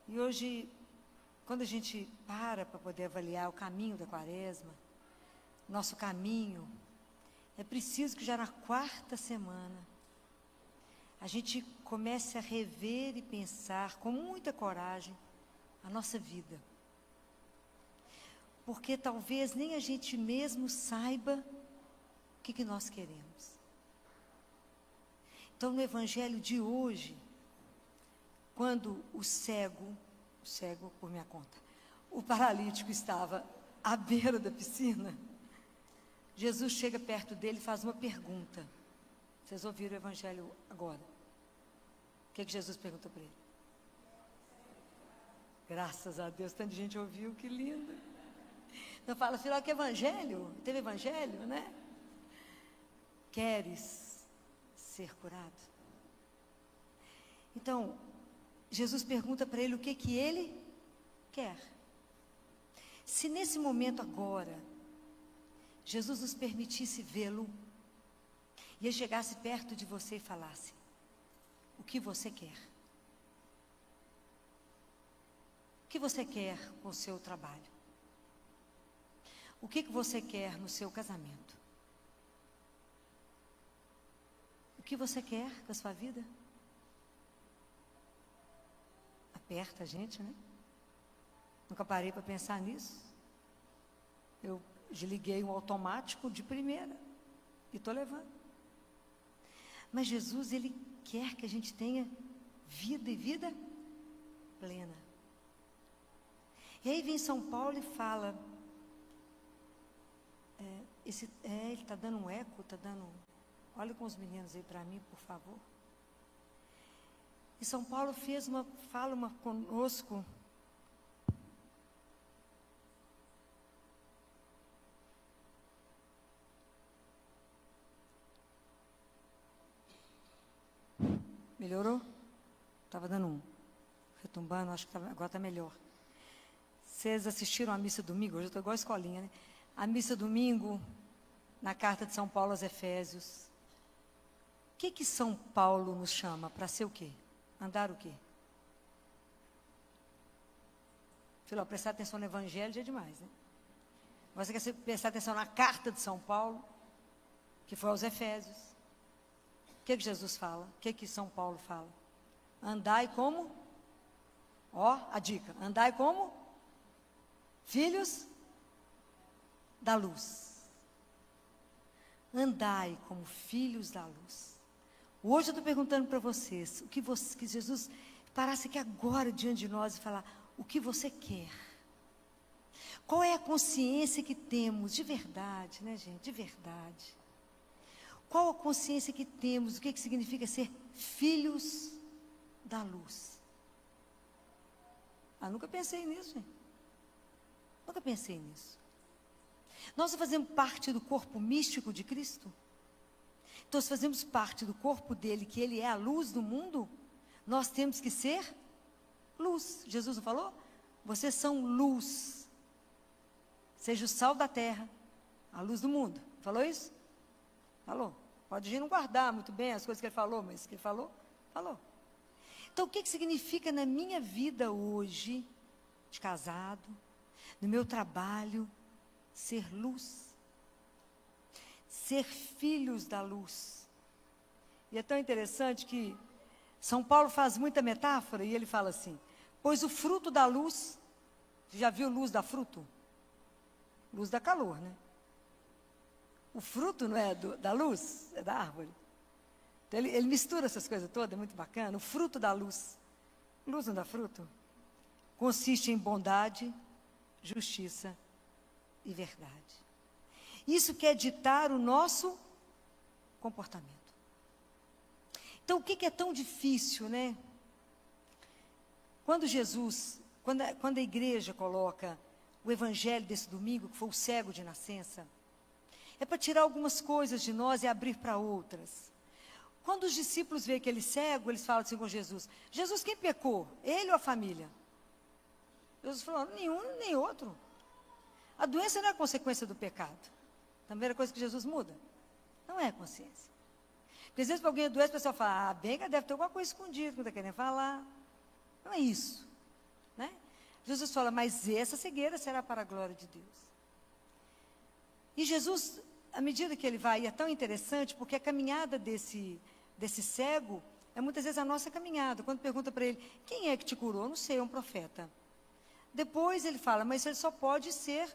E hoje, quando a gente para poder avaliar o caminho da quaresma, nosso caminho, é preciso que já na quarta semana, a gente comece a rever e pensar com muita coragem a nossa vida. Porque talvez nem a gente mesmo saiba o que nós queremos. Então, no Evangelho de hoje, quando o cego por minha conta, o paralítico estava à beira da piscina, Jesus chega perto dele e faz uma pergunta. Vocês ouviram o Evangelho agora? O que Jesus perguntou para ele? Graças a Deus, tanta gente ouviu, que lindo. Então fala, filho, que Evangelho? Teve Evangelho, né? Queres ser curado? Então, Jesus pergunta para ele o que ele quer. Se nesse momento agora, Jesus nos permitisse vê-lo, e ele chegasse perto de você e falasse, o que você quer? O que você quer com o seu trabalho? O que você quer no seu casamento? O que você quer com a sua vida? Aperta a gente, né? Nunca parei para pensar nisso. Eu desliguei um automático de primeira e estou levando. Mas Jesus, Ele quer que a gente tenha vida e vida plena. E aí vem São Paulo e fala, ele está dando um eco, olha com os meninos aí para mim, por favor. E São Paulo fala conosco, melhorou? Estava dando retumbando, acho que agora está melhor. Vocês assistiram a missa domingo? Hoje eu estou igual a escolinha, né? A missa domingo, na carta de São Paulo aos Efésios. O que São Paulo nos chama? Para ser o quê? Andar o quê? Filho, prestar atenção no Evangelho já é demais, né? Você quer prestar atenção na carta de São Paulo, que foi aos Efésios. O que Jesus fala? O que São Paulo fala? Andai como? Ó, a dica. Andai como? Filhos da luz. Andai como filhos da luz. Hoje eu estou perguntando para vocês, que Jesus parasse aqui agora diante de nós e falar, o que você quer? Qual é a consciência que temos de verdade, né, gente? De verdade. Qual a consciência que temos, o que significa ser filhos da luz? Nunca pensei nisso, gente. Nunca pensei nisso. Nós fazemos parte do corpo místico de Cristo? Então, se fazemos parte do corpo dele, que ele é a luz do mundo, nós temos que ser luz. Jesus não falou? Vocês são luz. Seja o sal da terra, a luz do mundo. Falou isso? Falou. Pode ir não guardar muito bem as coisas que ele falou, mas que ele falou, falou. Então, o que significa na minha vida hoje, de casado, no meu trabalho, ser luz? Ser filhos da luz. E é tão interessante que São Paulo faz muita metáfora e ele fala assim, pois o fruto da luz, você já viu luz da fruto? Luz dá calor, né? O fruto não é da luz, é da árvore. Então ele mistura essas coisas todas, é muito bacana. O fruto da luz, luz não dá fruto? Consiste em bondade, justiça e verdade. Isso quer ditar o nosso comportamento. Então, o que é tão difícil, né? Quando a igreja coloca o evangelho desse domingo, que foi o cego de nascença, é para tirar algumas coisas de nós e abrir para outras. Quando os discípulos veem aquele cego, eles falam assim com Jesus, Jesus, quem pecou? Ele ou a família? Jesus falou, nenhum nem outro. A doença não é consequência do pecado. A primeira coisa que Jesus muda. Não é consciência. Porque às vezes para alguém é doença, o pessoal fala, bem que deve ter alguma coisa escondida que não está querendo falar. Não é isso. Jesus fala, mas essa cegueira será para a glória de Deus. E Jesus, à medida que ele vai, é tão interessante, porque a caminhada desse cego é muitas vezes a nossa caminhada. Quando pergunta para ele, quem é que te curou? Eu não sei, é um profeta. Depois ele fala, mas ele só pode ser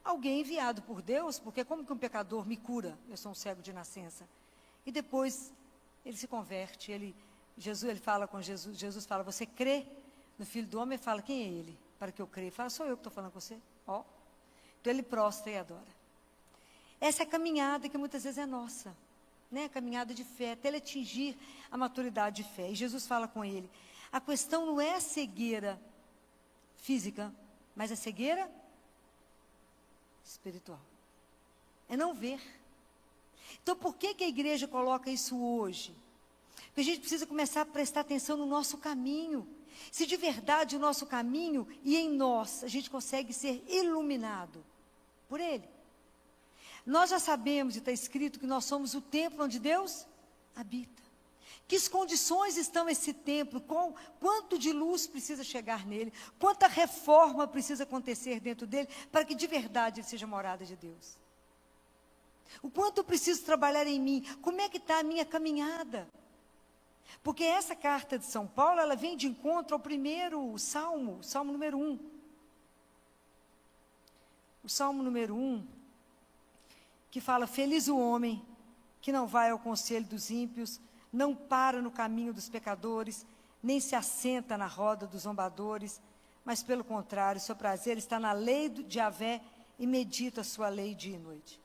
alguém enviado por Deus, porque como que um pecador me cura? Eu sou um cego de nascença. E depois ele se converte, ele fala com Jesus, Jesus fala, você crê no Filho do Homem? Ele fala, quem é ele? Para que eu creia. Ele fala, sou eu que estou falando com você. Ó. Então ele prostra e adora. Essa é a caminhada que muitas vezes é nossa, né? A caminhada de fé, até ele atingir a maturidade de fé. E Jesus fala com ele, a questão não é a cegueira física, mas a cegueira espiritual. É não ver. Então, por que a igreja coloca isso hoje? Porque a gente precisa começar a prestar atenção no nosso caminho. Se de verdade o nosso caminho e em nós a gente consegue ser iluminado por Ele. Nós já sabemos, e está escrito, que nós somos o templo onde Deus habita. Que condições estão esse templo? Quanto de luz precisa chegar nele? Quanta reforma precisa acontecer dentro dele para que de verdade ele seja morada de Deus? O quanto eu preciso trabalhar em mim? Como é que está a minha caminhada? Porque essa carta de São Paulo, ela vem de encontro ao primeiro salmo, o salmo número 1. O salmo número 1, que fala, feliz o homem que não vai ao conselho dos ímpios, não para no caminho dos pecadores, nem se assenta na roda dos zombadores, mas pelo contrário, seu prazer está na lei de Yahvé e medita a sua lei dia e noite.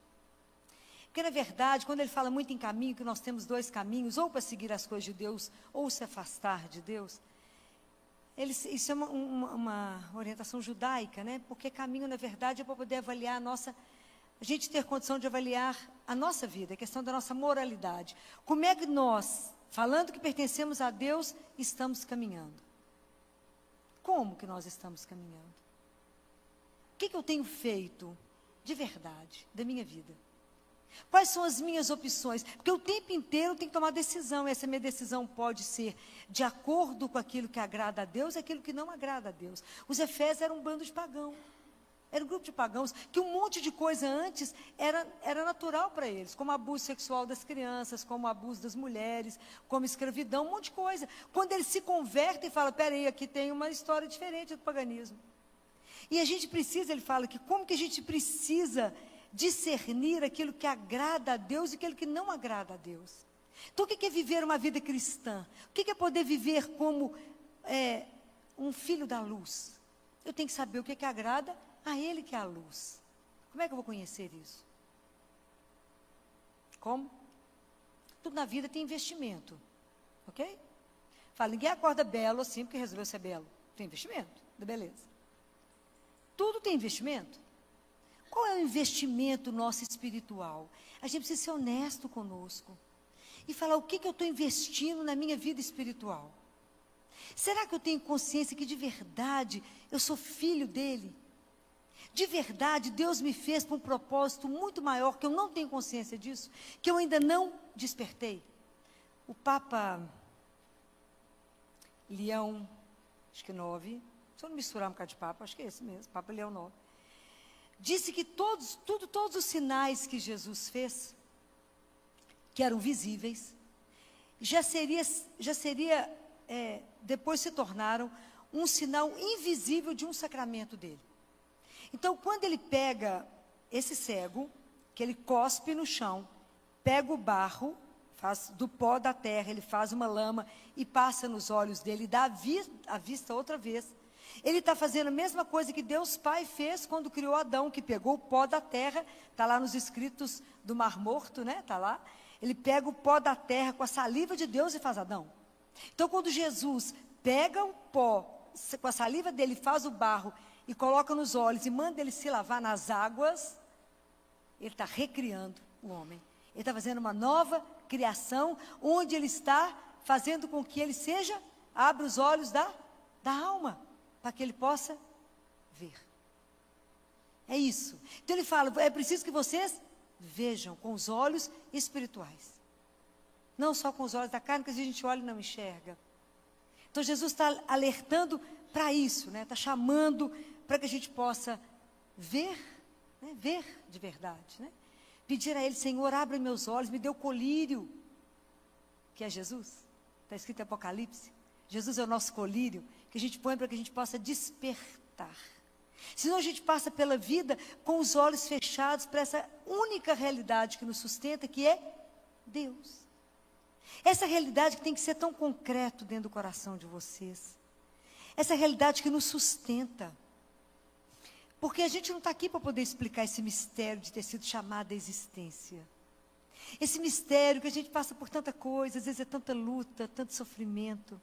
Porque, na verdade, quando ele fala muito em caminho, que nós temos dois caminhos, ou para seguir as coisas de Deus, ou se afastar de Deus, isso é uma orientação judaica, né? Porque caminho, na verdade, é para poder avaliar a gente ter condição de avaliar a nossa vida, a questão da nossa moralidade. Como é que nós, falando que pertencemos a Deus, estamos caminhando? Como que nós estamos caminhando? O que eu tenho feito de verdade da minha vida? Quais são as minhas opções? Porque o tempo inteiro eu tenho que tomar decisão. Essa minha decisão pode ser de acordo com aquilo que agrada a Deus e aquilo que não agrada a Deus. Os Efésios eram um bando de pagãos. Era um grupo de pagãos que um monte de coisa antes era natural para eles, como abuso sexual das crianças, como abuso das mulheres, como escravidão, um monte de coisa. Quando eles se convertem e falam, peraí, aqui tem uma história diferente do paganismo. E a gente precisa, ele fala que como que a gente precisa discernir aquilo que agrada a Deus e aquilo que não agrada a Deus. Então, o que é viver uma vida cristã? O que é poder viver como um filho da luz? Eu tenho que saber o que agrada a Ele que é a luz. Como é que eu vou conhecer isso? Como? Tudo na vida tem investimento. Ok? Fala, ninguém acorda belo assim porque resolveu ser belo. Tem investimento, da beleza. Tudo tem investimento. Qual é o investimento nosso espiritual? A gente precisa ser honesto conosco. E falar o que eu estou investindo na minha vida espiritual. Será que eu tenho consciência que de verdade eu sou filho dele? De verdade, Deus me fez para um propósito muito maior, que eu não tenho consciência disso, que eu ainda não despertei. O Papa Leão, acho que 9, se eu não misturar um bocado de Papa, acho que é esse mesmo, Papa Leão 9, disse que todos os sinais que Jesus fez, que eram visíveis, depois se tornaram um sinal invisível de um sacramento dele. Então, quando ele pega esse cego, que ele cospe no chão, pega o barro, faz do pó da terra, ele faz uma lama e passa nos olhos dele, dá a vista outra vez. Ele está fazendo a mesma coisa que Deus Pai fez quando criou Adão, que pegou o pó da terra, está lá nos escritos do Mar Morto, né? Está lá. Ele pega o pó da terra com a saliva de Deus e faz Adão. Então, quando Jesus pega o pó, com a saliva dele, faz o barro e coloca nos olhos e manda ele se lavar nas águas, ele está recriando o homem. Ele está fazendo uma nova criação, onde ele está fazendo com que ele abra os olhos da alma, para que ele possa ver. É isso. Então ele fala, é preciso que vocês vejam com os olhos espirituais. Não só com os olhos da carne, que a gente olha e não enxerga. Então Jesus está alertando para isso, né? Está chamando para que a gente possa ver, né? Ver de verdade, né? Pedir a Ele, Senhor, abre meus olhos, me dê o colírio, que é Jesus. Está escrito em Apocalipse. Jesus é o nosso colírio, que a gente põe para que a gente possa despertar. Senão a gente passa pela vida com os olhos fechados para essa única realidade que nos sustenta, que é Deus. Essa realidade que tem que ser tão concreto dentro do coração de vocês. Essa realidade que nos sustenta. Porque a gente não está aqui para poder explicar esse mistério de ter sido chamado à existência. Esse mistério que a gente passa por tanta coisa, às vezes é tanta luta, tanto sofrimento.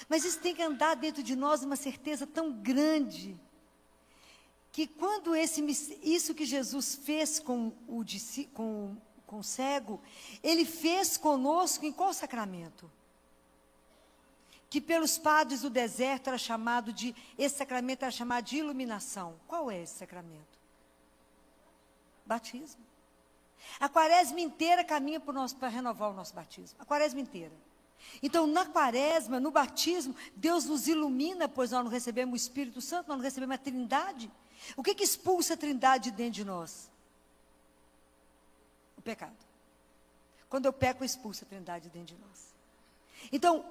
Mas isso tem que andar dentro de nós uma certeza tão grande, que quando isso que Jesus fez com o cego, Ele fez conosco em qual sacramento? Que pelos padres do deserto era chamado de, esse sacramento era chamado de iluminação. Qual é esse sacramento? Batismo. A quaresma inteira caminha para renovar o nosso batismo. A quaresma inteira. Então, na quaresma, no batismo, Deus nos ilumina, pois nós não recebemos o Espírito Santo, nós não recebemos a Trindade. O que expulsa a Trindade dentro de nós? O pecado. Quando eu peco, expulsa a Trindade dentro de nós. Então,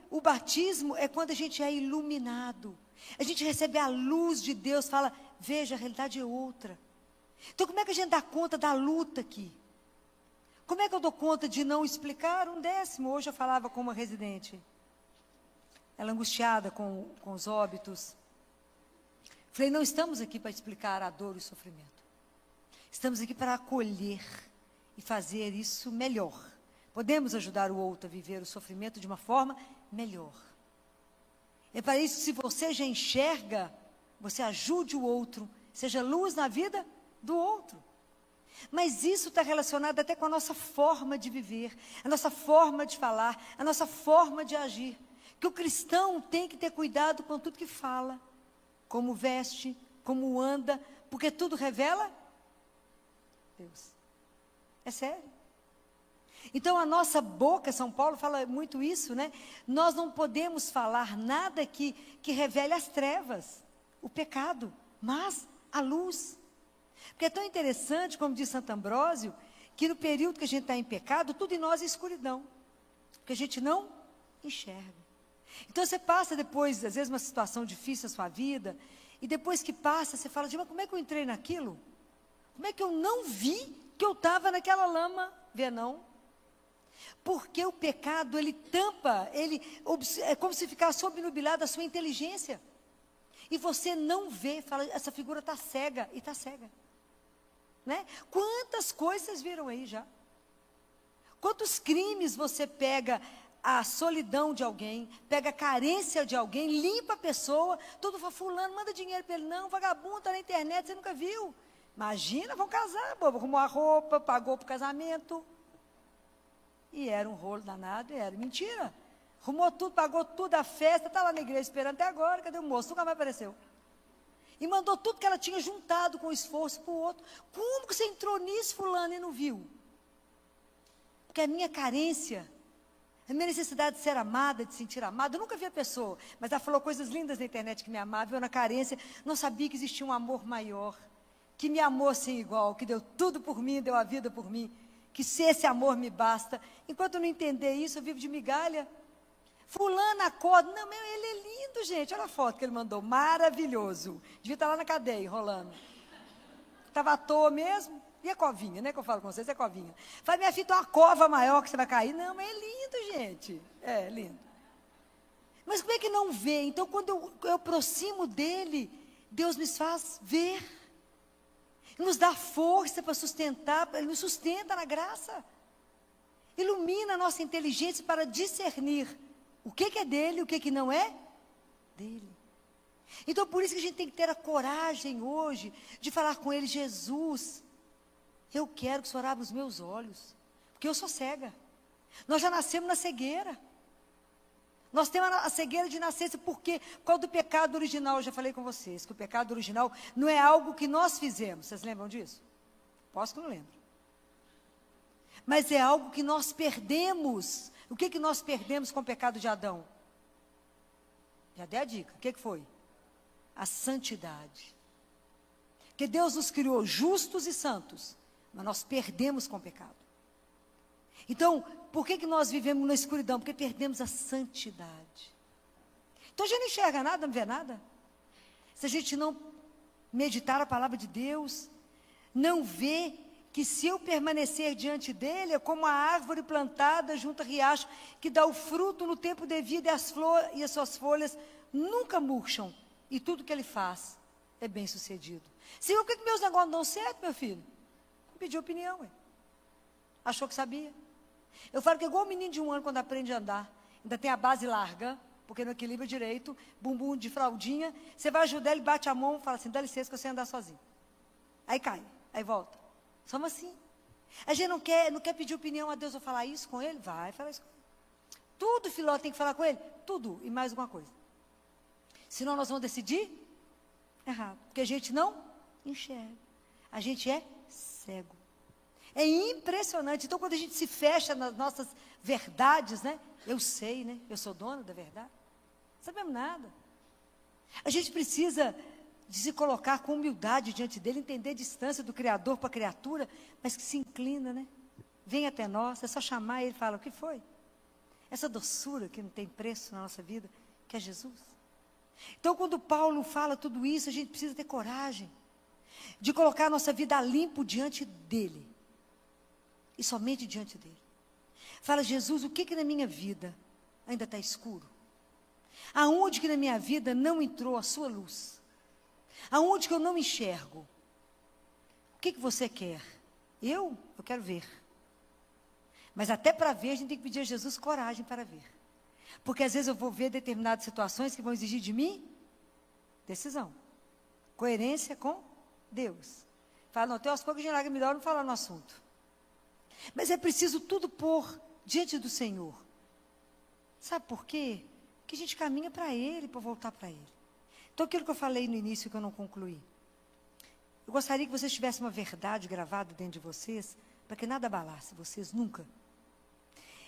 o batismo é quando a gente é iluminado. A gente recebe a luz de Deus, fala, veja, a realidade é outra. Então, como é que a gente dá conta da luta aqui? Como é que eu dou conta de não explicar um décimo? Hoje eu falava com uma residente, ela angustiada com os óbitos. Falei, não estamos aqui para explicar a dor e o sofrimento. Estamos aqui para acolher e fazer isso melhor. Podemos ajudar o outro a viver o sofrimento de uma forma melhor. É para isso que, se você já enxerga, você ajude o outro, seja luz na vida do outro. Mas isso está relacionado até com a nossa forma de viver, a nossa forma de falar, a nossa forma de agir. Que o cristão tem que ter cuidado com tudo que fala, como veste, como anda, porque tudo revela Deus. É sério. Então a nossa boca, São Paulo fala muito isso, né? Nós não podemos falar nada que revele as trevas, o pecado, mas a luz. Porque é tão interessante, como diz Santo Ambrósio, que no período que a gente está em pecado, tudo em nós é escuridão. Porque a gente não enxerga. Então você passa depois, às vezes, uma situação difícil na sua vida, e depois que passa, você fala, mas como é que eu entrei naquilo? Como é que eu não vi que eu estava naquela lama? Vê não? Porque o pecado, ele tampa, é como se ficasse obnubilado a sua inteligência. E você não vê, fala, essa figura está cega, e está cega. Né? Quantas coisas vocês viram aí já? Quantos crimes você pega a solidão de alguém, pega a carência de alguém, limpa a pessoa, todo fulano, manda dinheiro para ele, não, vagabundo, está na internet, você nunca viu. Imagina, vão casar, bobo, arrumou a roupa, pagou para o casamento. E era um rolo danado, e era mentira. Arrumou tudo, pagou tudo, a festa, está lá na igreja esperando até agora, cadê o moço? Nunca mais apareceu. E mandou tudo que ela tinha juntado com esforço para o outro. Como que você entrou nisso, fulano, e não viu? Porque a minha carência, a minha necessidade de ser amada, de sentir amada, eu nunca vi a pessoa, mas ela falou coisas lindas na internet que me amava, eu na carência não sabia que existia um amor maior, que me amou sem igual, que deu tudo por mim, deu a vida por mim, que se esse amor me basta. Enquanto eu não entender isso, eu vivo de migalha. Fulano acorda, não, ele é lindo, gente, olha a foto que ele mandou, maravilhoso, devia estar lá na cadeia, enrolando. Estava à toa mesmo, e a covinha, né, que eu falo com vocês, é covinha. Falei, minha filha, tem uma cova maior que você vai cair, não, mas é lindo, gente, é lindo. Mas como é que não vê? Então, quando eu aproximo dele, Deus me faz ver, ele nos dá força para sustentar, ele nos sustenta na graça, ilumina a nossa inteligência para discernir o que é dele, o que não é dele. Então, por isso que a gente tem que ter a coragem hoje de falar com ele, Jesus, eu quero que o Senhor abra os meus olhos, porque eu sou cega. Nós já nascemos na cegueira. Nós temos a cegueira de nascença, porque por causa do pecado original, eu já falei com vocês, que o pecado original não é algo que nós fizemos. Vocês lembram disso? Posso que não lembro. Mas é algo que nós perdemos. O que nós perdemos com o pecado de Adão? Já dei a dica. O que foi? A santidade. Porque Deus nos criou justos e santos, mas nós perdemos com o pecado. Então, por que nós vivemos na escuridão? Porque perdemos a santidade. Então a gente não enxerga nada, não vê nada. Se a gente não meditar a palavra de Deus, não vê que se eu permanecer diante dele, é como a árvore plantada junto a riacho, que dá o fruto no tempo devido e as suas folhas nunca murcham. E tudo que ele faz é bem sucedido. Senhor, por que meus negócios não dão certo, meu filho? Não pediu opinião, ué. Achou que sabia. Eu falo que é igual o menino de 1 ano quando aprende a andar. Ainda tem a base larga, porque não equilibra direito, bumbum de fraldinha. Você vai ajudar, ele bate a mão e fala assim, dá licença que eu sei andar sozinho. Aí cai, aí volta. Somos assim. A gente não quer pedir opinião a Deus ou falar isso com ele? Vai falar isso com ele. Tudo, Filó, tem que falar com ele? Tudo, e mais alguma coisa. Senão nós vamos decidir errado. Porque a gente não enxerga. A gente é cego. É impressionante. Então, quando a gente se fecha nas nossas verdades, né? Eu sei, né? Eu sou dona da verdade. Não sabemos nada. A gente precisa de se colocar com humildade diante dele, entender a distância do Criador para a criatura, mas que se inclina, né? Vem até nós, é só chamar e ele fala, o que foi? Essa doçura que não tem preço na nossa vida, que é Jesus. Então, quando Paulo fala tudo isso, a gente precisa ter coragem de colocar a nossa vida a limpo diante dele. E somente diante dele. Fala, Jesus, o que na minha vida ainda está escuro? Aonde que na minha vida não entrou a sua luz? Aonde que eu não enxergo? O que você quer? Eu quero ver. Mas até para ver, a gente tem que pedir a Jesus coragem para ver. Porque às vezes eu vou ver determinadas situações que vão exigir de mim decisão. Coerência com Deus. Fala, não, tem umas coisas que a gente melhor não falar no assunto. Mas é preciso tudo pôr diante do Senhor. Sabe por quê? Porque a gente caminha para Ele, para voltar para Ele. Então, aquilo que eu falei no início, que eu não concluí. Eu gostaria que vocês tivessem uma verdade gravada dentro de vocês, para que nada abalasse vocês, nunca.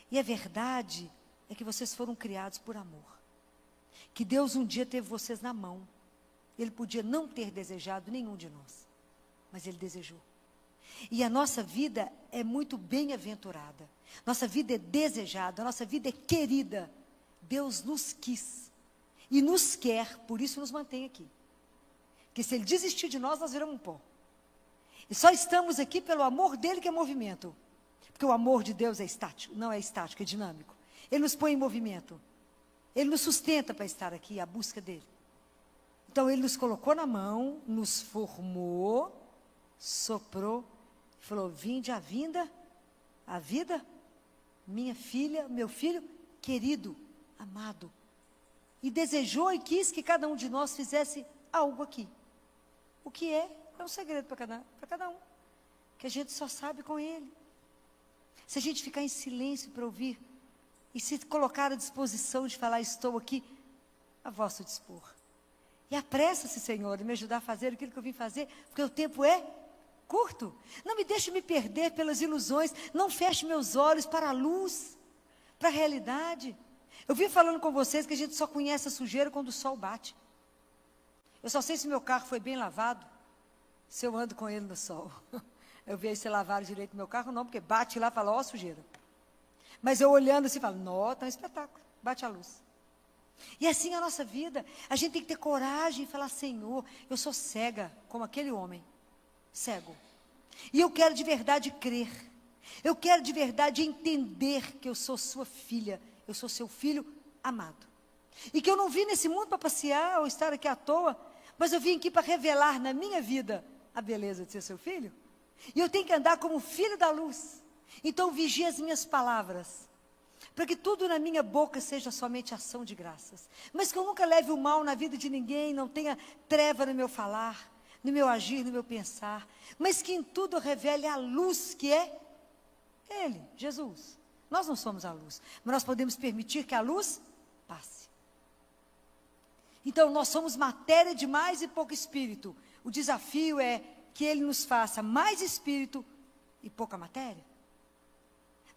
E a verdade é que vocês foram criados por amor. Que Deus um dia teve vocês na mão. Ele podia não ter desejado nenhum de nós, mas Ele desejou. E a nossa vida é muito bem-aventurada. Nossa vida é desejada, nossa vida é querida. Deus nos quis e nos quer, por isso nos mantém aqui. Porque se Ele desistir de nós, nós viramos um pó. E só estamos aqui pelo amor dEle, que é movimento. Porque o amor de Deus é estático, não é estático, é dinâmico. Ele nos põe em movimento. Ele nos sustenta para estar aqui, a busca dEle. Então Ele nos colocou na mão, nos formou, soprou, falou, vinde a vinda, a vida, minha filha, meu filho, querido, amado. E desejou e quis que cada um de nós fizesse algo aqui. O que é um segredo para cada um. Que a gente só sabe com Ele. Se a gente ficar em silêncio para ouvir, e se colocar à disposição de falar, estou aqui, a vosso dispor. E apressa-se, Senhor, em me ajudar a fazer aquilo que eu vim fazer, porque o tempo é curto. Não me deixe me perder pelas ilusões, não feche meus olhos para a luz, para a realidade. Eu vim falando com vocês que a gente só conhece a sujeira quando o sol bate. Eu só sei se meu carro foi bem lavado, se eu ando com ele no sol. Eu vejo se lavaram direito meu carro, não, porque bate lá e fala, ó, sujeira. Mas eu olhando assim, falo, nossa, está um espetáculo, bate a luz. E assim é a nossa vida, a gente tem que ter coragem e falar, Senhor, eu sou cega, como aquele homem, cego. E eu quero de verdade crer, eu quero de verdade entender que eu sou sua filha, eu sou seu filho amado. E que eu não vim nesse mundo para passear ou estar aqui à toa, mas eu vim aqui para revelar na minha vida a beleza de ser seu filho. E eu tenho que andar como filho da luz. Então vigie as minhas palavras, para que tudo na minha boca seja somente ação de graças. Mas que eu nunca leve o mal na vida de ninguém, não tenha treva no meu falar, no meu agir, no meu pensar. Mas que em tudo eu revele a luz que é Ele, Jesus. Nós não somos a luz, mas nós podemos permitir que a luz passe. Então nós somos matéria de mais e pouco espírito. O desafio é que Ele nos faça mais espírito e pouca matéria.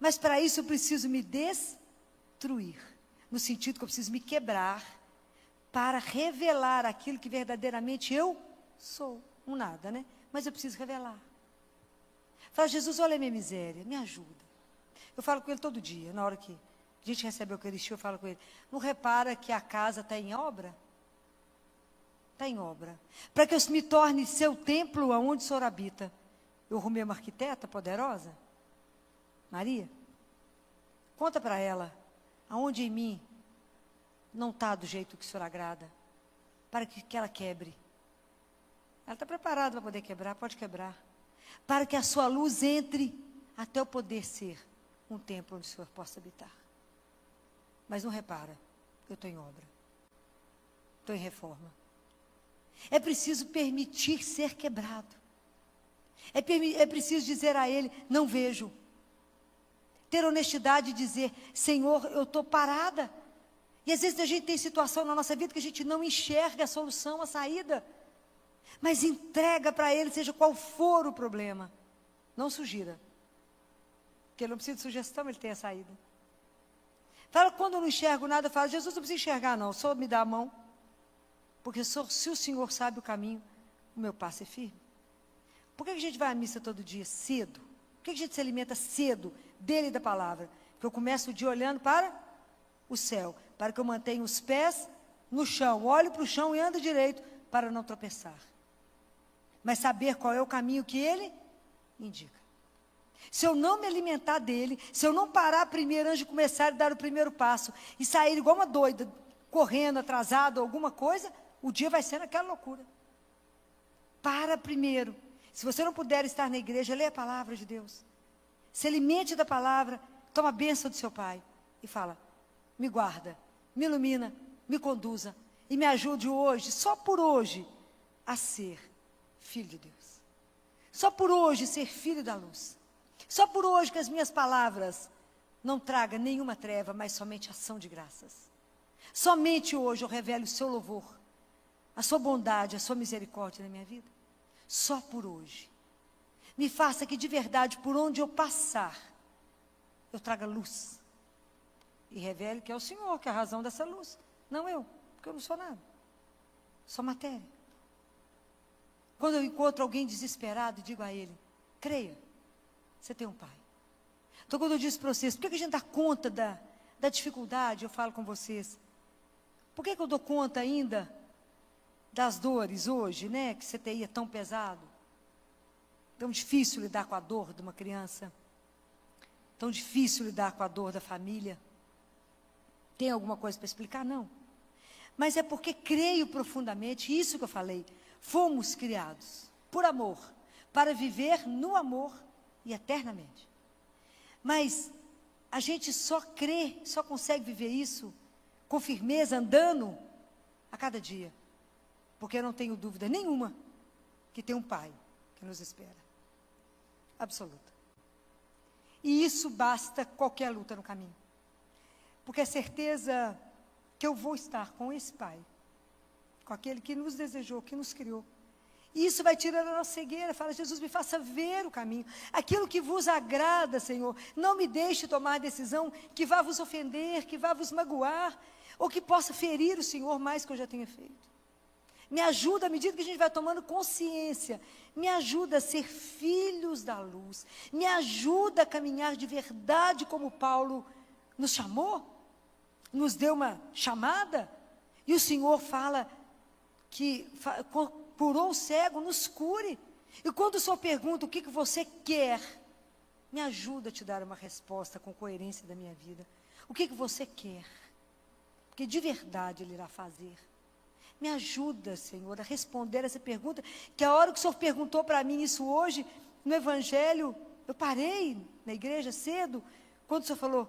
Mas para isso eu preciso me destruir, no sentido que eu preciso me quebrar, para revelar aquilo que verdadeiramente eu sou. Um nada, né? Mas eu preciso revelar. Fala, Jesus, olha a minha miséria, me ajuda. Eu falo com ele todo dia, na hora que a gente recebe a Eucaristia, eu falo com ele. Não repara que a casa está em obra? Está em obra. Para que eu me torne seu templo aonde o Senhor habita. Eu arrumei uma arquiteta poderosa, Maria. Conta para ela, aonde em mim não está do jeito que o Senhor agrada, para que ela quebre. Ela está preparada para poder quebrar, pode quebrar. Para que a sua luz entre até eu poder ser um templo onde o Senhor possa habitar. Mas não repara, eu estou em obra. Estou em reforma. É preciso permitir ser quebrado. É preciso dizer a Ele, não vejo. Ter honestidade e dizer, Senhor, eu estou parada. E às vezes a gente tem situação na nossa vida que a gente não enxerga a solução, a saída. Mas entrega para Ele, seja qual for o problema. Não sugira. Porque Ele não precisa de sugestão, Ele tem a saída. Fala, quando eu não enxergo nada, fala, Jesus, não precisa enxergar não, só me dá a mão. Porque se o Senhor sabe o caminho, o meu passo é firme. Por que a gente vai à missa todo dia cedo? Por que a gente se alimenta cedo dele e da palavra? Porque eu começo o dia olhando para o céu, para que eu mantenha os pés no chão, olho para o chão e ando direito, para não tropeçar. Mas saber qual é o caminho que ele indica. Se eu não me alimentar dele, se eu não parar primeiro antes de começar a dar o primeiro passo, e sair igual uma doida, correndo, atrasado, alguma coisa, o dia vai ser naquela loucura. Para primeiro. Se você não puder estar na igreja, leia a palavra de Deus. Se alimente da palavra, toma a bênção do seu Pai. E fala, me guarda, me ilumina, me conduza. E me ajude hoje, só por hoje, a ser filho de Deus. Só por hoje ser filho da luz. Só por hoje que as minhas palavras não tragam nenhuma treva, mas somente ação de graças. Somente hoje eu revelo o seu louvor, a sua bondade, a sua misericórdia na minha vida. Só por hoje. Me faça que de verdade, por onde eu passar, eu traga luz. E revele que é o Senhor que é a razão dessa luz. Não eu, porque eu não sou nada. Sou matéria. Quando eu encontro alguém desesperado, digo a ele, creia, você tem um pai. Então quando eu disse para vocês, por que a gente dá conta da dificuldade, eu falo com vocês, por que eu dou conta ainda das dores hoje, né? Que CTI é tão pesado. Tão difícil lidar com a dor de uma criança. Tão difícil lidar com a dor da família. Tem alguma coisa para explicar? Não. Mas é porque creio profundamente, isso que eu falei. Fomos criados por amor, para viver no amor e eternamente. Mas a gente só crê, só consegue viver isso com firmeza, andando a cada dia. Porque eu não tenho dúvida nenhuma que tem um Pai que nos espera. Absoluta. E isso basta qualquer luta no caminho. Porque é certeza que eu vou estar com esse Pai, com aquele que nos desejou, que nos criou. E isso vai tirar a nossa cegueira. Fala, Jesus, me faça ver o caminho. Aquilo que vos agrada, Senhor. Não me deixe tomar decisão que vá vos ofender, que vá vos magoar, ou que possa ferir o Senhor mais que eu já tenha feito. Me ajuda, à medida que a gente vai tomando consciência, me ajuda a ser filhos da luz. Me ajuda a caminhar de verdade como Paulo nos chamou, nos deu uma chamada. E o Senhor fala que curou o cego, nos cure. E quando o Senhor pergunta o que você quer, me ajuda a te dar uma resposta com coerência da minha vida. O que você quer? Porque de verdade Ele irá fazer. Me ajuda, Senhor, a responder essa pergunta, que a hora que o Senhor perguntou para mim isso hoje, no Evangelho, eu parei na igreja cedo, quando o Senhor falou,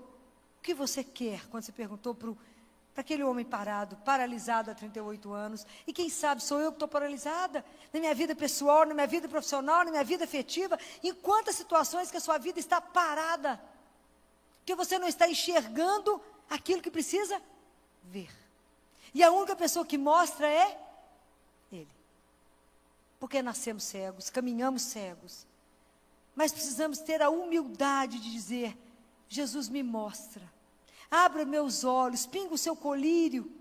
o que você quer? Quando você perguntou para aquele homem parado, paralisado há 38 anos, e quem sabe sou eu que estou paralisada, na minha vida pessoal, na minha vida profissional, na minha vida afetiva, em quantas situações que a sua vida está parada, que você não está enxergando aquilo que precisa ver. E a única pessoa que mostra é Ele. Porque nascemos cegos, caminhamos cegos. Mas precisamos ter a humildade de dizer, Jesus me mostra. Abra meus olhos, pinga o seu colírio.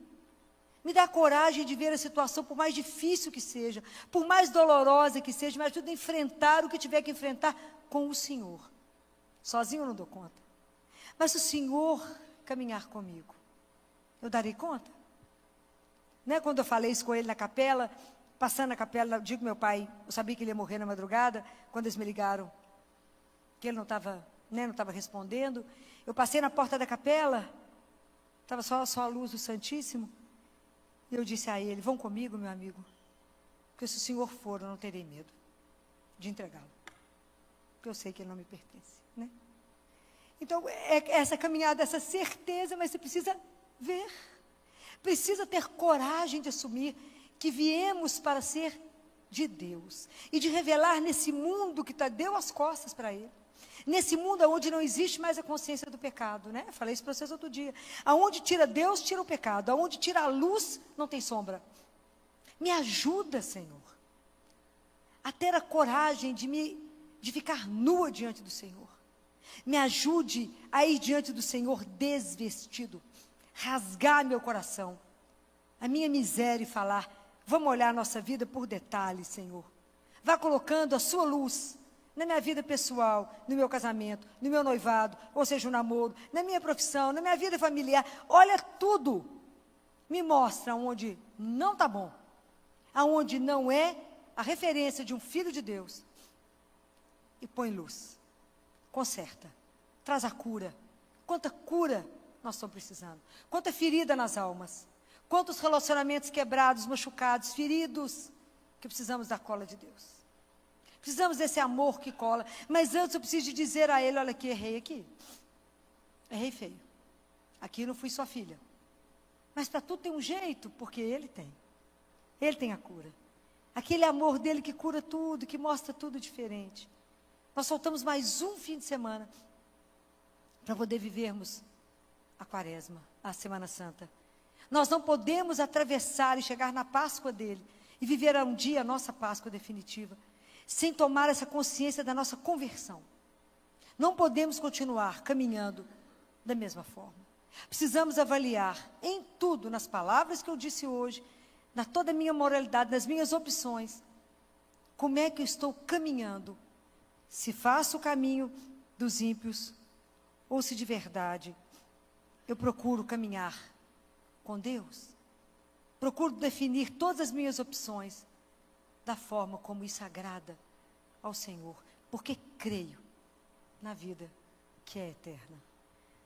Me dá coragem de ver a situação, por mais difícil que seja, por mais dolorosa que seja, me ajuda a enfrentar o que tiver que enfrentar com o Senhor. Sozinho eu não dou conta. Mas se o Senhor caminhar comigo, eu darei conta. Né? Quando eu falei isso com ele na capela, passando na capela, eu digo meu pai, eu sabia que ele ia morrer na madrugada, quando eles me ligaram, que ele não estava respondendo. Eu passei na porta da capela, estava só a luz do Santíssimo, e eu disse a ele, vão comigo, meu amigo, porque se o Senhor for, eu não terei medo de entregá-lo, porque eu sei que ele não me pertence, né? Então, é essa caminhada, essa certeza, mas você precisa ver, precisa ter coragem de assumir que viemos para ser de Deus, e de revelar nesse mundo que deu as costas para Ele, nesse mundo onde não existe mais a consciência do pecado, né? Eu falei isso para vocês outro dia. Aonde tira Deus, tira o pecado. Aonde tira a luz, não tem sombra. Me ajuda, Senhor, a ter a coragem de ficar nua diante do Senhor. Me ajude a ir diante do Senhor desvestido, rasgar meu coração, a minha miséria e falar, vamos olhar a nossa vida por detalhes, Senhor. Vá colocando a sua luz na minha vida pessoal, no meu casamento, no meu noivado, ou seja, o namoro, na minha profissão, na minha vida familiar. Olha tudo. Me mostra onde não está bom, aonde não é a referência de um filho de Deus. E põe luz. Conserta. Traz a cura. Quanta cura nós estamos precisando. Quanta ferida nas almas. Quantos relacionamentos quebrados, machucados, feridos, que precisamos da cola de Deus. Precisamos desse amor que cola. Mas antes eu preciso de dizer a ele, olha aqui, errei aqui. Errei feio. Aqui não fui sua filha. Mas para tudo tem um jeito, porque ele tem. Ele tem a cura. Aquele amor dele que cura tudo, que mostra tudo diferente. Nós faltamos mais um fim de semana para poder vivermos a Quaresma, a Semana Santa. Nós não podemos atravessar e chegar na Páscoa dele e viver um dia a nossa Páscoa definitiva, sem tomar essa consciência da nossa conversão. Não podemos continuar caminhando da mesma forma. Precisamos avaliar em tudo, nas palavras que eu disse hoje, na toda a minha moralidade, nas minhas opções, como é que eu estou caminhando, se faço o caminho dos ímpios, ou se de verdade eu procuro caminhar com Deus. Procuro definir todas as minhas opções da forma como isso agrada ao Senhor, porque creio na vida que é eterna.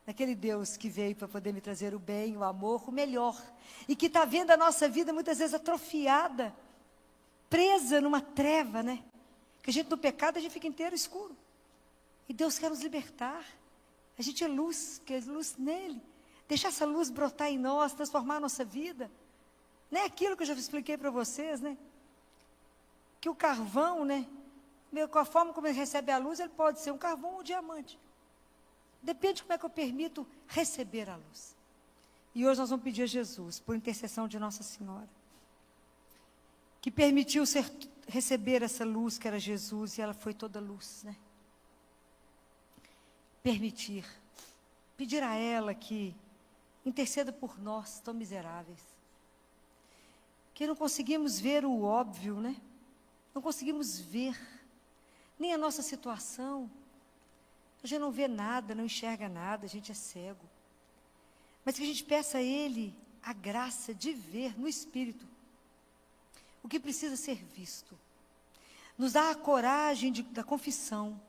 Naquele Deus que veio para poder me trazer o bem, o amor, o melhor, e que está vendo a nossa vida muitas vezes atrofiada, presa numa treva, né? Que a gente no pecado, a gente fica inteiro escuro. E Deus quer nos libertar. A gente é luz, quer luz nele. Deixar essa luz brotar em nós, transformar a nossa vida. Não é aquilo que eu já expliquei para vocês, né? Que o carvão, né? Com a forma como ele recebe a luz, ele pode ser um carvão ou um diamante. Depende de como é que eu permito receber a luz. E hoje nós vamos pedir a Jesus, por intercessão de Nossa Senhora, que permitiu receber essa luz que era Jesus, e ela foi toda luz, né? Permitir. Pedir a ela que interceda por nós, tão miseráveis. Que não conseguimos ver o óbvio, né? Não conseguimos ver nem a nossa situação. A gente não vê nada, não enxerga nada, a gente é cego. Mas que a gente peça a Ele a graça de ver no Espírito o que precisa ser visto. Nos dá a coragem da confissão.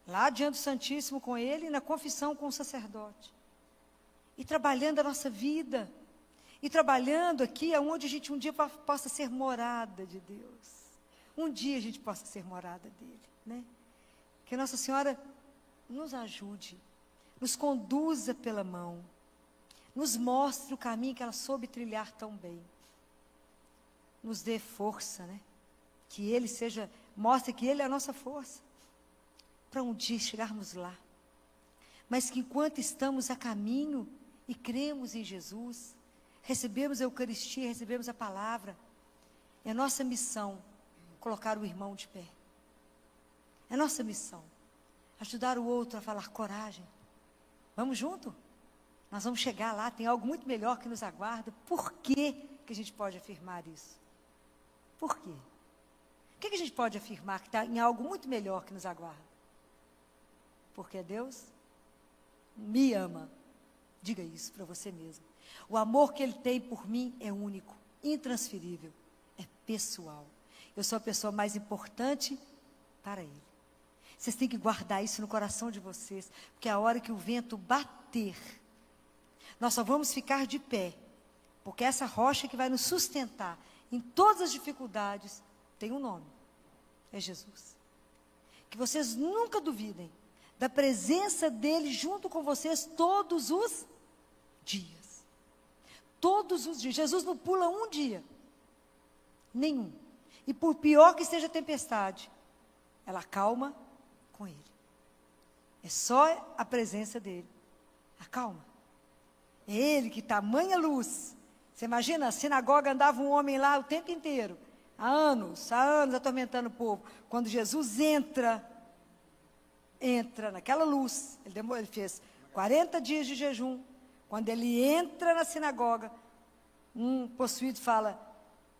Lá diante do Santíssimo com Ele e na confissão com o sacerdote. E trabalhando a nossa vida. E trabalhando aqui aonde a gente um dia possa ser morada de Deus. Um dia a gente possa ser morada dEle, né? Que Nossa Senhora nos ajude, nos conduza pela mão, nos mostre o caminho que ela soube trilhar tão bem. Nos dê força, né? Que Ele mostre que Ele é a nossa força, para um dia chegarmos lá. Mas que enquanto estamos a caminho e cremos em Jesus, recebemos a Eucaristia, recebemos a palavra, é nossa missão colocar o irmão de pé. É nossa missão ajudar o outro a falar coragem. Vamos junto? Nós vamos chegar lá, tem algo muito melhor que nos aguarda. Por que a gente pode afirmar isso? Por quê? Por que a gente pode afirmar que está em algo muito melhor que nos aguarda? Porque Deus me ama. Diga isso para você mesmo. O amor que Ele tem por mim é único, intransferível, é pessoal. Eu sou a pessoa mais importante para Ele. Vocês têm que guardar isso no coração de vocês, porque a hora que o vento bater, nós só vamos ficar de pé, porque essa rocha que vai nos sustentar em todas as dificuldades tem um nome, é Jesus. Que vocês nunca duvidem da presença dEle junto com vocês todos os dias. Todos os dias. Jesus não pula um dia, nenhum. E por pior que seja a tempestade, ela acalma com Ele. É só a presença dEle. Acalma. É Ele que tamanha luz. Você imagina, a sinagoga andava um homem lá o tempo inteiro, há anos atormentando o povo. Quando Jesus entra naquela luz, ele fez 40 dias de jejum. Quando ele entra na sinagoga, um possuído fala: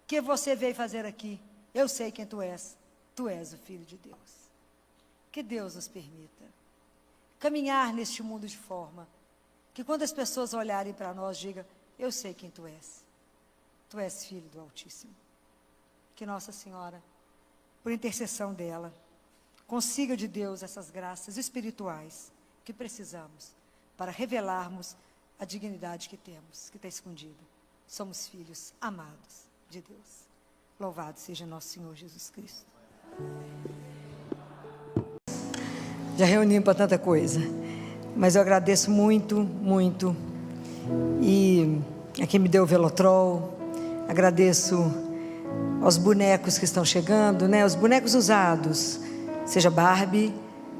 "O que você veio fazer aqui? Eu sei quem tu és o Filho de Deus." Que Deus nos permita caminhar neste mundo de forma que quando as pessoas olharem para nós, digam: "Eu sei quem tu és Filho do Altíssimo." Que Nossa Senhora, por intercessão dela, consiga de Deus essas graças espirituais que precisamos para revelarmos a dignidade que temos, que está escondida. Somos filhos amados de Deus. Louvado seja nosso Senhor Jesus Cristo. Já reunimos para tanta coisa, mas eu agradeço muito, muito. E a quem me deu o Velotrol, agradeço aos bonecos que estão chegando, né? Os bonecos usados, seja Barbie,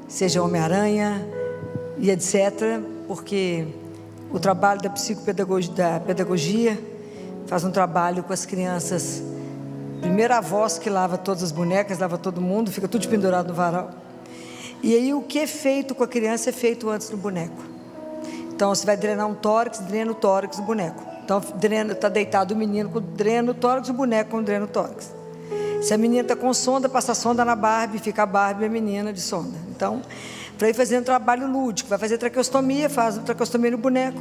seja Homem-Aranha e etc., porque o trabalho da pedagogia faz um trabalho com as crianças. Primeiro a avós que lava todas as bonecas, lava todo mundo, fica tudo pendurado no varal. E aí o que é feito com a criança é feito antes no boneco. Então você vai drenar um tórax, drena o tórax do boneco. Então está deitado o menino, drena o tórax, o boneco com drena o tórax. Se a menina está com sonda, passa a sonda na Barbie, fica a Barbie e a menina de sonda. Então, para ir fazendo um trabalho lúdico, vai fazer traqueostomia, faz traqueostomia no boneco,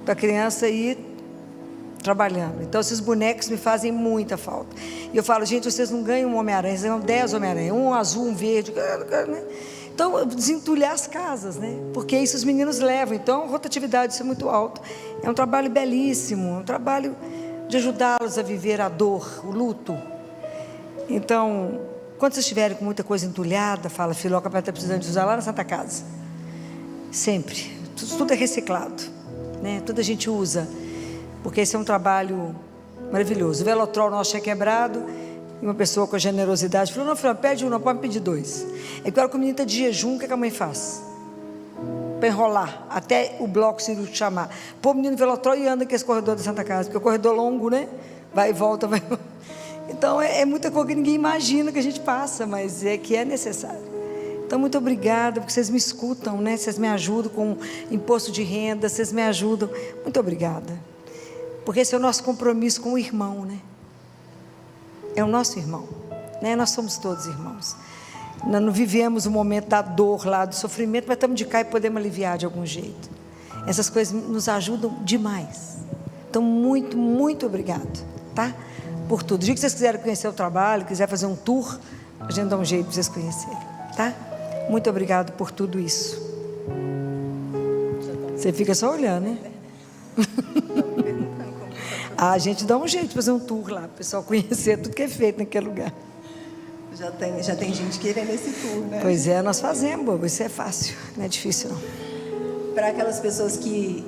para a criança ir trabalhando. Então, esses bonecos me fazem muita falta. E eu falo: "Gente, vocês não ganham um Homem-Aranha, vocês ganham 10 Homem-Aranha, um azul, um verde." Então, desentulhar as casas, né? Porque isso os meninos levam. Então, a rotatividade, isso é muito alto. É um trabalho belíssimo, um trabalho de ajudá-los a viver a dor, o luto. Então, quando vocês estiverem com muita coisa entulhada, fala: "Filó, o papai está precisando de usar lá na Santa Casa." Sempre. Tudo é reciclado, né? Tudo a gente usa, porque esse é um trabalho maravilhoso. O Velotrol nosso tinha quebrado, e uma pessoa com generosidade falou: "Não, filho, pede um, não pode pedir 2. É que o menino está de jejum, o que a mãe faz? Para enrolar, até o bloco cirúrgico chamar. Pô, o menino Velotrol e anda com esse corredor da Santa Casa, porque o corredor longo, né? Vai e volta, vai e volta. Então, é muita coisa que ninguém imagina que a gente passa, mas é que é necessário. Então, muito obrigada, porque vocês me escutam, né? Vocês me ajudam com imposto de renda, vocês me ajudam. Muito obrigada. Porque esse é o nosso compromisso com o irmão, né? É o nosso irmão, né? Nós somos todos irmãos. Nós não vivemos o momento da dor lá, do sofrimento, mas estamos de cá e podemos aliviar de algum jeito. Essas coisas nos ajudam demais. Então, muito, muito obrigado, tá? Por tudo. O dia que vocês quiserem conhecer o trabalho, quiser fazer um tour, a gente dá um jeito para vocês conhecerem, tá? Muito obrigado por tudo isso. Você fica só olhando, né? A gente dá um jeito de fazer um tour lá, para o pessoal conhecer tudo que é feito naquele lugar. Já tem gente querendo esse tour, né? Pois é, nós fazemos, isso é fácil, não é difícil não. Para aquelas pessoas que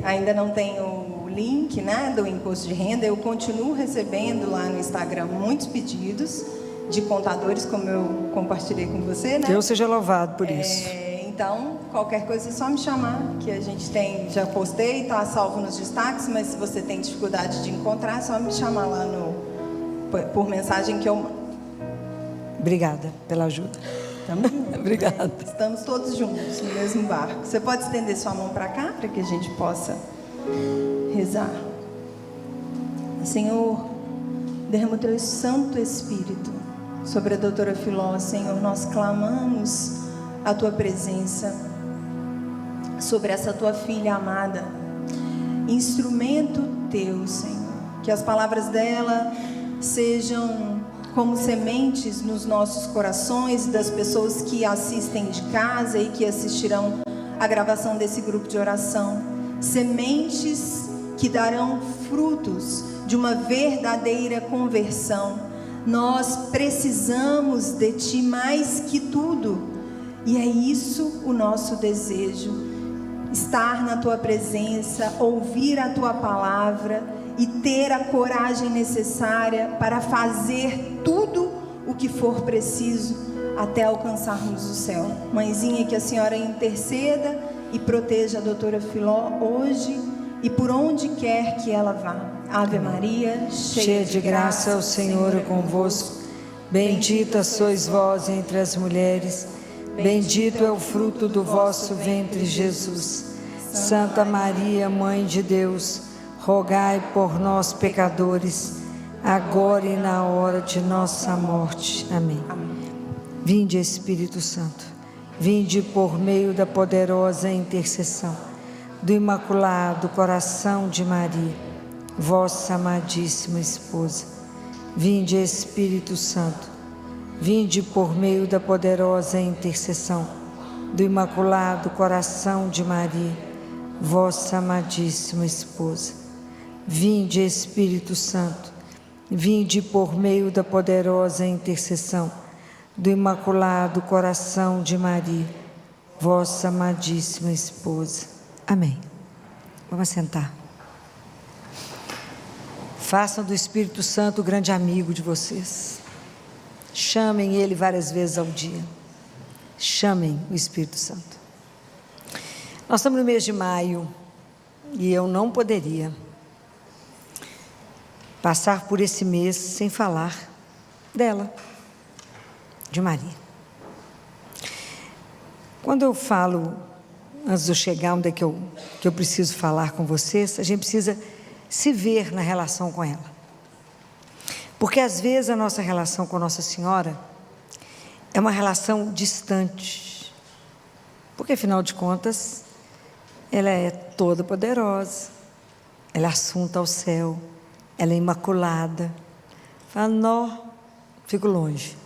ainda não têm o link, né, do imposto de renda, eu continuo recebendo lá no Instagram muitos pedidos de contadores, como eu compartilhei com você, né? Deus seja louvado por isso. Então, qualquer coisa é só me chamar, que a gente já postei, está salvo nos destaques, mas se você tem dificuldade de encontrar, é só me chamar lá por mensagem que eu mando. Obrigada pela ajuda. Estamos juntos. Obrigada. Né? Estamos todos juntos no mesmo barco. Você pode estender sua mão para cá, para que a gente possa rezar. Senhor, derrama o teu Santo Espírito sobre a doutora Filó. Senhor, nós clamamos a tua presença sobre essa tua filha amada, instrumento teu, Senhor. Que as palavras dela sejam como sementes nos nossos corações, das pessoas que assistem de casa e que assistirão a gravação desse grupo de oração. Sementes que darão frutos de uma verdadeira conversão. Nós precisamos de Ti mais que tudo, e é isso o nosso desejo: estar na Tua presença, ouvir a Tua palavra e ter a coragem necessária para fazer tudo o que for preciso até alcançarmos o céu. Mãezinha, que a senhora interceda e proteja a doutora Filó hoje e por onde quer que ela vá. Ave Maria, cheia de graça, o Senhor é convosco. Bendita sois vós entre as mulheres, bendito é o fruto do vosso ventre, Jesus. Santa Maria, Mãe de Deus, rogai por nós, pecadores, agora e na hora de nossa morte. Amém. Vinde, Espírito Santo, vinde por meio da poderosa intercessão do Imaculado Coração de Maria, vossa amadíssima esposa. Vinde, Espírito Santo, vinde por meio da poderosa intercessão do Imaculado Coração de Maria, vossa amadíssima esposa. Vinde, Espírito Santo, vinde por meio da poderosa intercessão do Imaculado Coração de Maria, vossa amadíssima esposa. Amém. Vamos sentar. Façam do Espírito Santo o grande amigo de vocês. Chamem ele várias vezes ao dia. Chamem o Espírito Santo. Nós estamos no mês de maio e eu não poderia passar por esse mês sem falar dela, de Maria. Quando eu falo, antes de eu chegar onde é que eu preciso falar com vocês, a gente precisa se ver na relação com ela. Porque às vezes a nossa relação com Nossa Senhora é uma relação distante. Porque afinal de contas, ela é toda poderosa, ela é assunta ao céu, ela é imaculada. Fala, não, fico longe,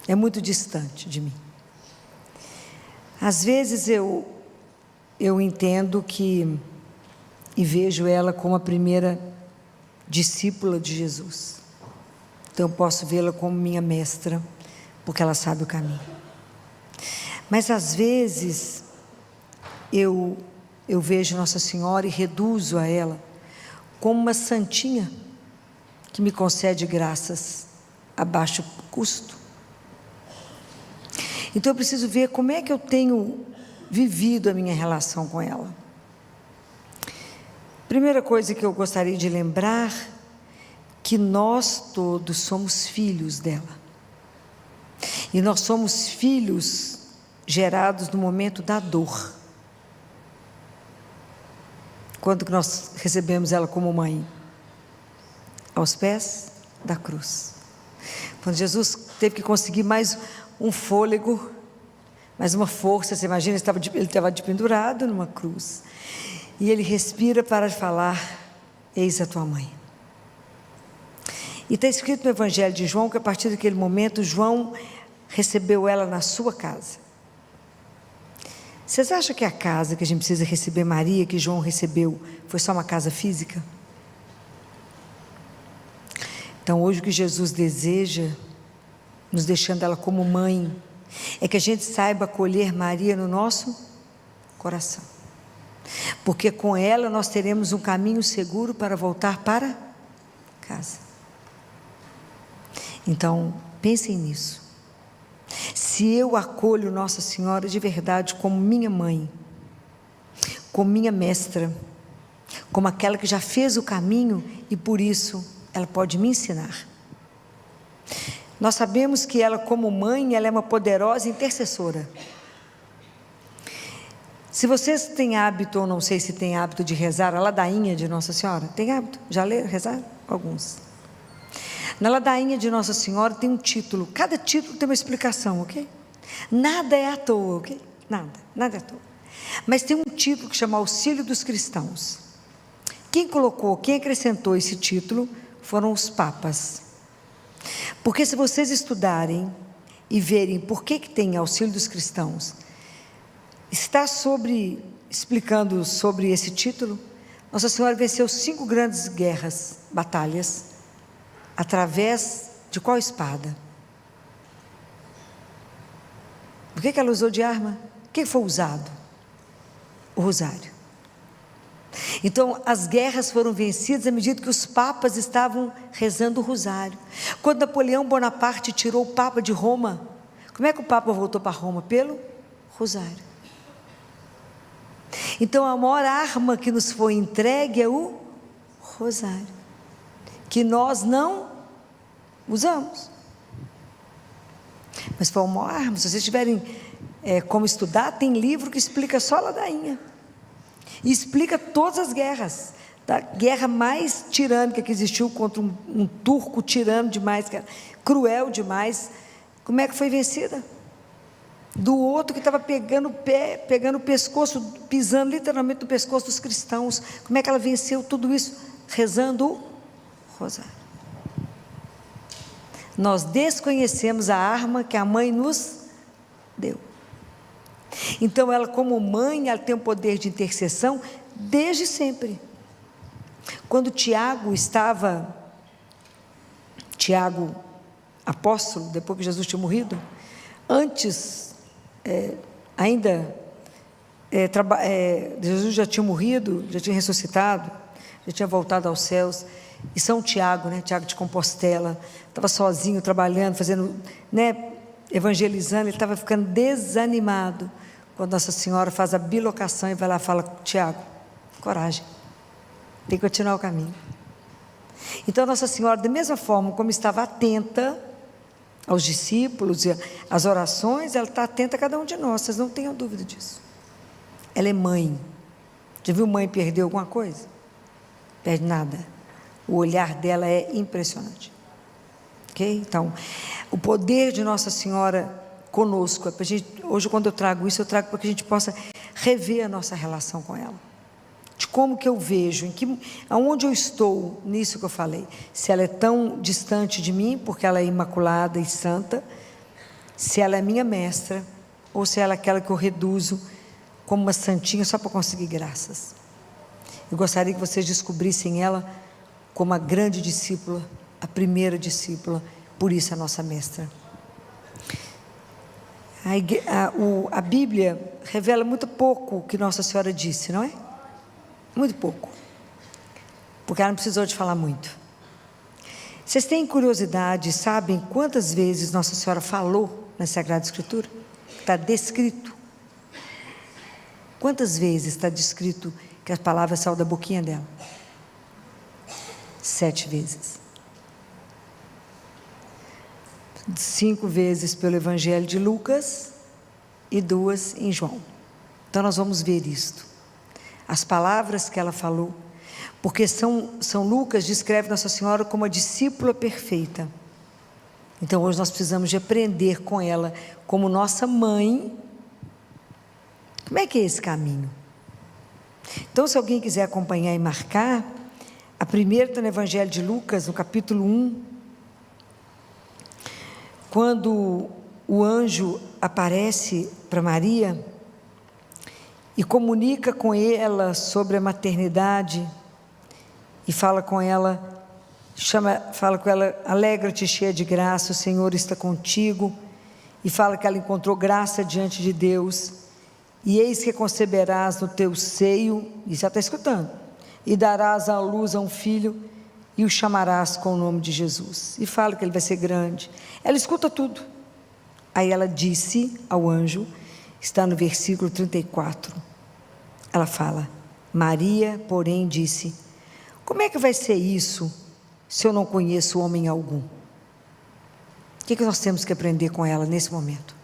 é muito distante de mim. Às vezes eu entendo que, e vejo ela como a primeira discípula de Jesus. Então eu posso vê-la como minha mestra, porque ela sabe o caminho. Mas às vezes eu vejo Nossa Senhora e reduzo a ela como uma santinha que me concede graças a baixo custo. Então eu preciso ver como é que eu tenho vivido a minha relação com ela. Primeira coisa que eu gostaria de lembrar, que nós todos somos filhos dela. E nós somos filhos gerados no momento da dor. Quando que nós recebemos ela como mãe? Aos pés da cruz. Quando Jesus teve que conseguir mais um fôlego, mais uma força, você imagina, ele estava pendurado numa cruz. E ele respira para falar, eis a tua mãe. E está escrito no Evangelho de João que a partir daquele momento, João recebeu ela na sua casa. Vocês acham que a casa que a gente precisa receber Maria, que João recebeu, foi só uma casa física? Então hoje o que Jesus deseja, nos deixando ela como mãe, é que a gente saiba acolher Maria no nosso coração. Porque com ela nós teremos um caminho seguro para voltar para casa. Então, pensem nisso. Se eu acolho Nossa Senhora de verdade como minha mãe, como minha mestra, como aquela que já fez o caminho e por isso ela pode me ensinar. Nós sabemos que ela, como mãe, ela é uma poderosa intercessora. Se vocês têm hábito, ou não sei se têm hábito de rezar a ladainha de Nossa Senhora, tem hábito? Já leram, rezaram? Alguns. Na ladainha de Nossa Senhora tem um título, cada título tem uma explicação, ok? Nada é à toa, ok? Nada é à toa. Mas tem um título que chama Auxílio dos Cristãos. Quem acrescentou esse título foram os papas. Porque se vocês estudarem e verem por que tem Auxílio dos Cristãos, está explicando sobre esse título. Nossa Senhora venceu 5 grandes guerras, batalhas, através de qual espada? O que ela usou de arma? O que foi usado? O rosário. Então, as guerras foram vencidas à medida que os papas estavam rezando o rosário. Quando Napoleão Bonaparte tirou o Papa de Roma, como é que o Papa voltou para Roma? Pelo rosário. Então, a maior arma que nos foi entregue é o rosário, que nós não usamos. Mas foi uma arma. Se vocês tiverem como estudar, tem livro que explica só a ladainha. E explica todas as guerras. Da guerra mais tirânica que existiu contra um turco tirano demais, cruel demais. Como é que foi vencida? Do outro que estava pegando o pescoço, pisando literalmente no pescoço dos cristãos. Como é que ela venceu tudo isso? Rezando o rosário. Nós desconhecemos a arma que a mãe nos deu. Então, ela, como mãe, ela tem o poder de intercessão desde sempre. Quando Tiago, apóstolo, depois que Jesus tinha morrido, antes, Jesus já tinha morrido, já tinha ressuscitado, já tinha voltado aos céus, e São Tiago, Tiago de Compostela, estava sozinho, trabalhando, fazendo, evangelizando, ele estava ficando desanimado, quando Nossa Senhora faz a bilocação e vai lá e fala: Tiago, coragem, tem que continuar o caminho. Então, Nossa Senhora, da mesma forma como estava atenta aos discípulos e às orações, ela está atenta a cada um de nós, vocês não tenham dúvida disso. Ela é mãe. Já viu mãe perder alguma coisa? Perde nada. O olhar dela é impressionante. Ok? Então, o poder de Nossa Senhora conosco, hoje quando eu trago isso, eu trago para que a gente possa rever a nossa relação com ela. De como que eu vejo, aonde eu estou nisso que eu falei. Se ela é tão distante de mim, porque ela é imaculada e santa, se ela é minha mestra, ou se ela é aquela que eu reduzo como uma santinha só para conseguir graças. Eu gostaria que vocês descobrissem ela como a grande discípula, a primeira discípula, por isso é a nossa mestra. A Bíblia revela muito pouco o que Nossa Senhora disse, não é? Muito pouco, porque ela não precisou de falar muito. Vocês têm curiosidade, sabem quantas vezes Nossa Senhora falou na Sagrada Escritura? Está descrito. Quantas vezes está descrito que as palavras saíram da boquinha dela? 7 vezes. 5 vezes pelo Evangelho de Lucas e 2 em João. Então nós vamos ver isto. As palavras que ela falou, porque São Lucas descreve Nossa Senhora como a discípula perfeita. Então hoje nós precisamos de aprender com ela, como nossa mãe, como é que é esse caminho. Então, se alguém quiser acompanhar e marcar, a primeira está no Evangelho de Lucas, no capítulo 1, quando o anjo aparece para Maria e comunica com ela sobre a maternidade e fala com ela, alegra-te, cheia de graça, o Senhor está contigo, e fala que ela encontrou graça diante de Deus, e eis que conceberás no teu seio, e já está escutando, e darás à luz a um filho, e o chamarás com o nome de Jesus, e fala que ele vai ser grande. Ela escuta tudo. Aí ela disse ao anjo, está no versículo 34, ela fala: Maria, porém, disse: como é que vai ser isso, se eu não conheço homem algum? que nós temos que aprender com ela nesse momento?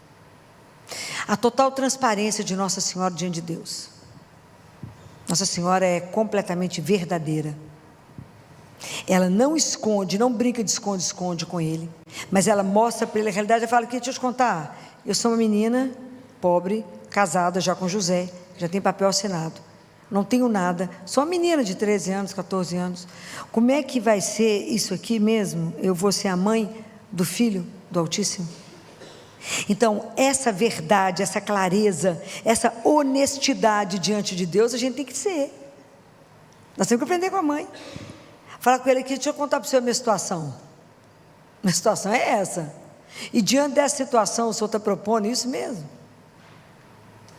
A total transparência de Nossa Senhora diante de Deus. Nossa Senhora é completamente verdadeira. Ela não esconde, não brinca de esconde-esconde com Ele, mas ela mostra para Ele a realidade. Ela fala: deixa eu te contar, eu sou uma menina pobre, casada já com José, já tem papel assinado, não tenho nada, sou uma menina de 13 anos, 14 anos, como é que vai ser isso aqui mesmo? Eu vou ser a mãe do Filho do Altíssimo? Então, essa verdade, essa clareza, essa honestidade diante de Deus, a gente tem que ser. Nós temos que aprender com a mãe. Falar com ele aqui: deixa eu contar para o senhor a minha situação. Minha situação é essa. E diante dessa situação, o senhor está propondo isso mesmo?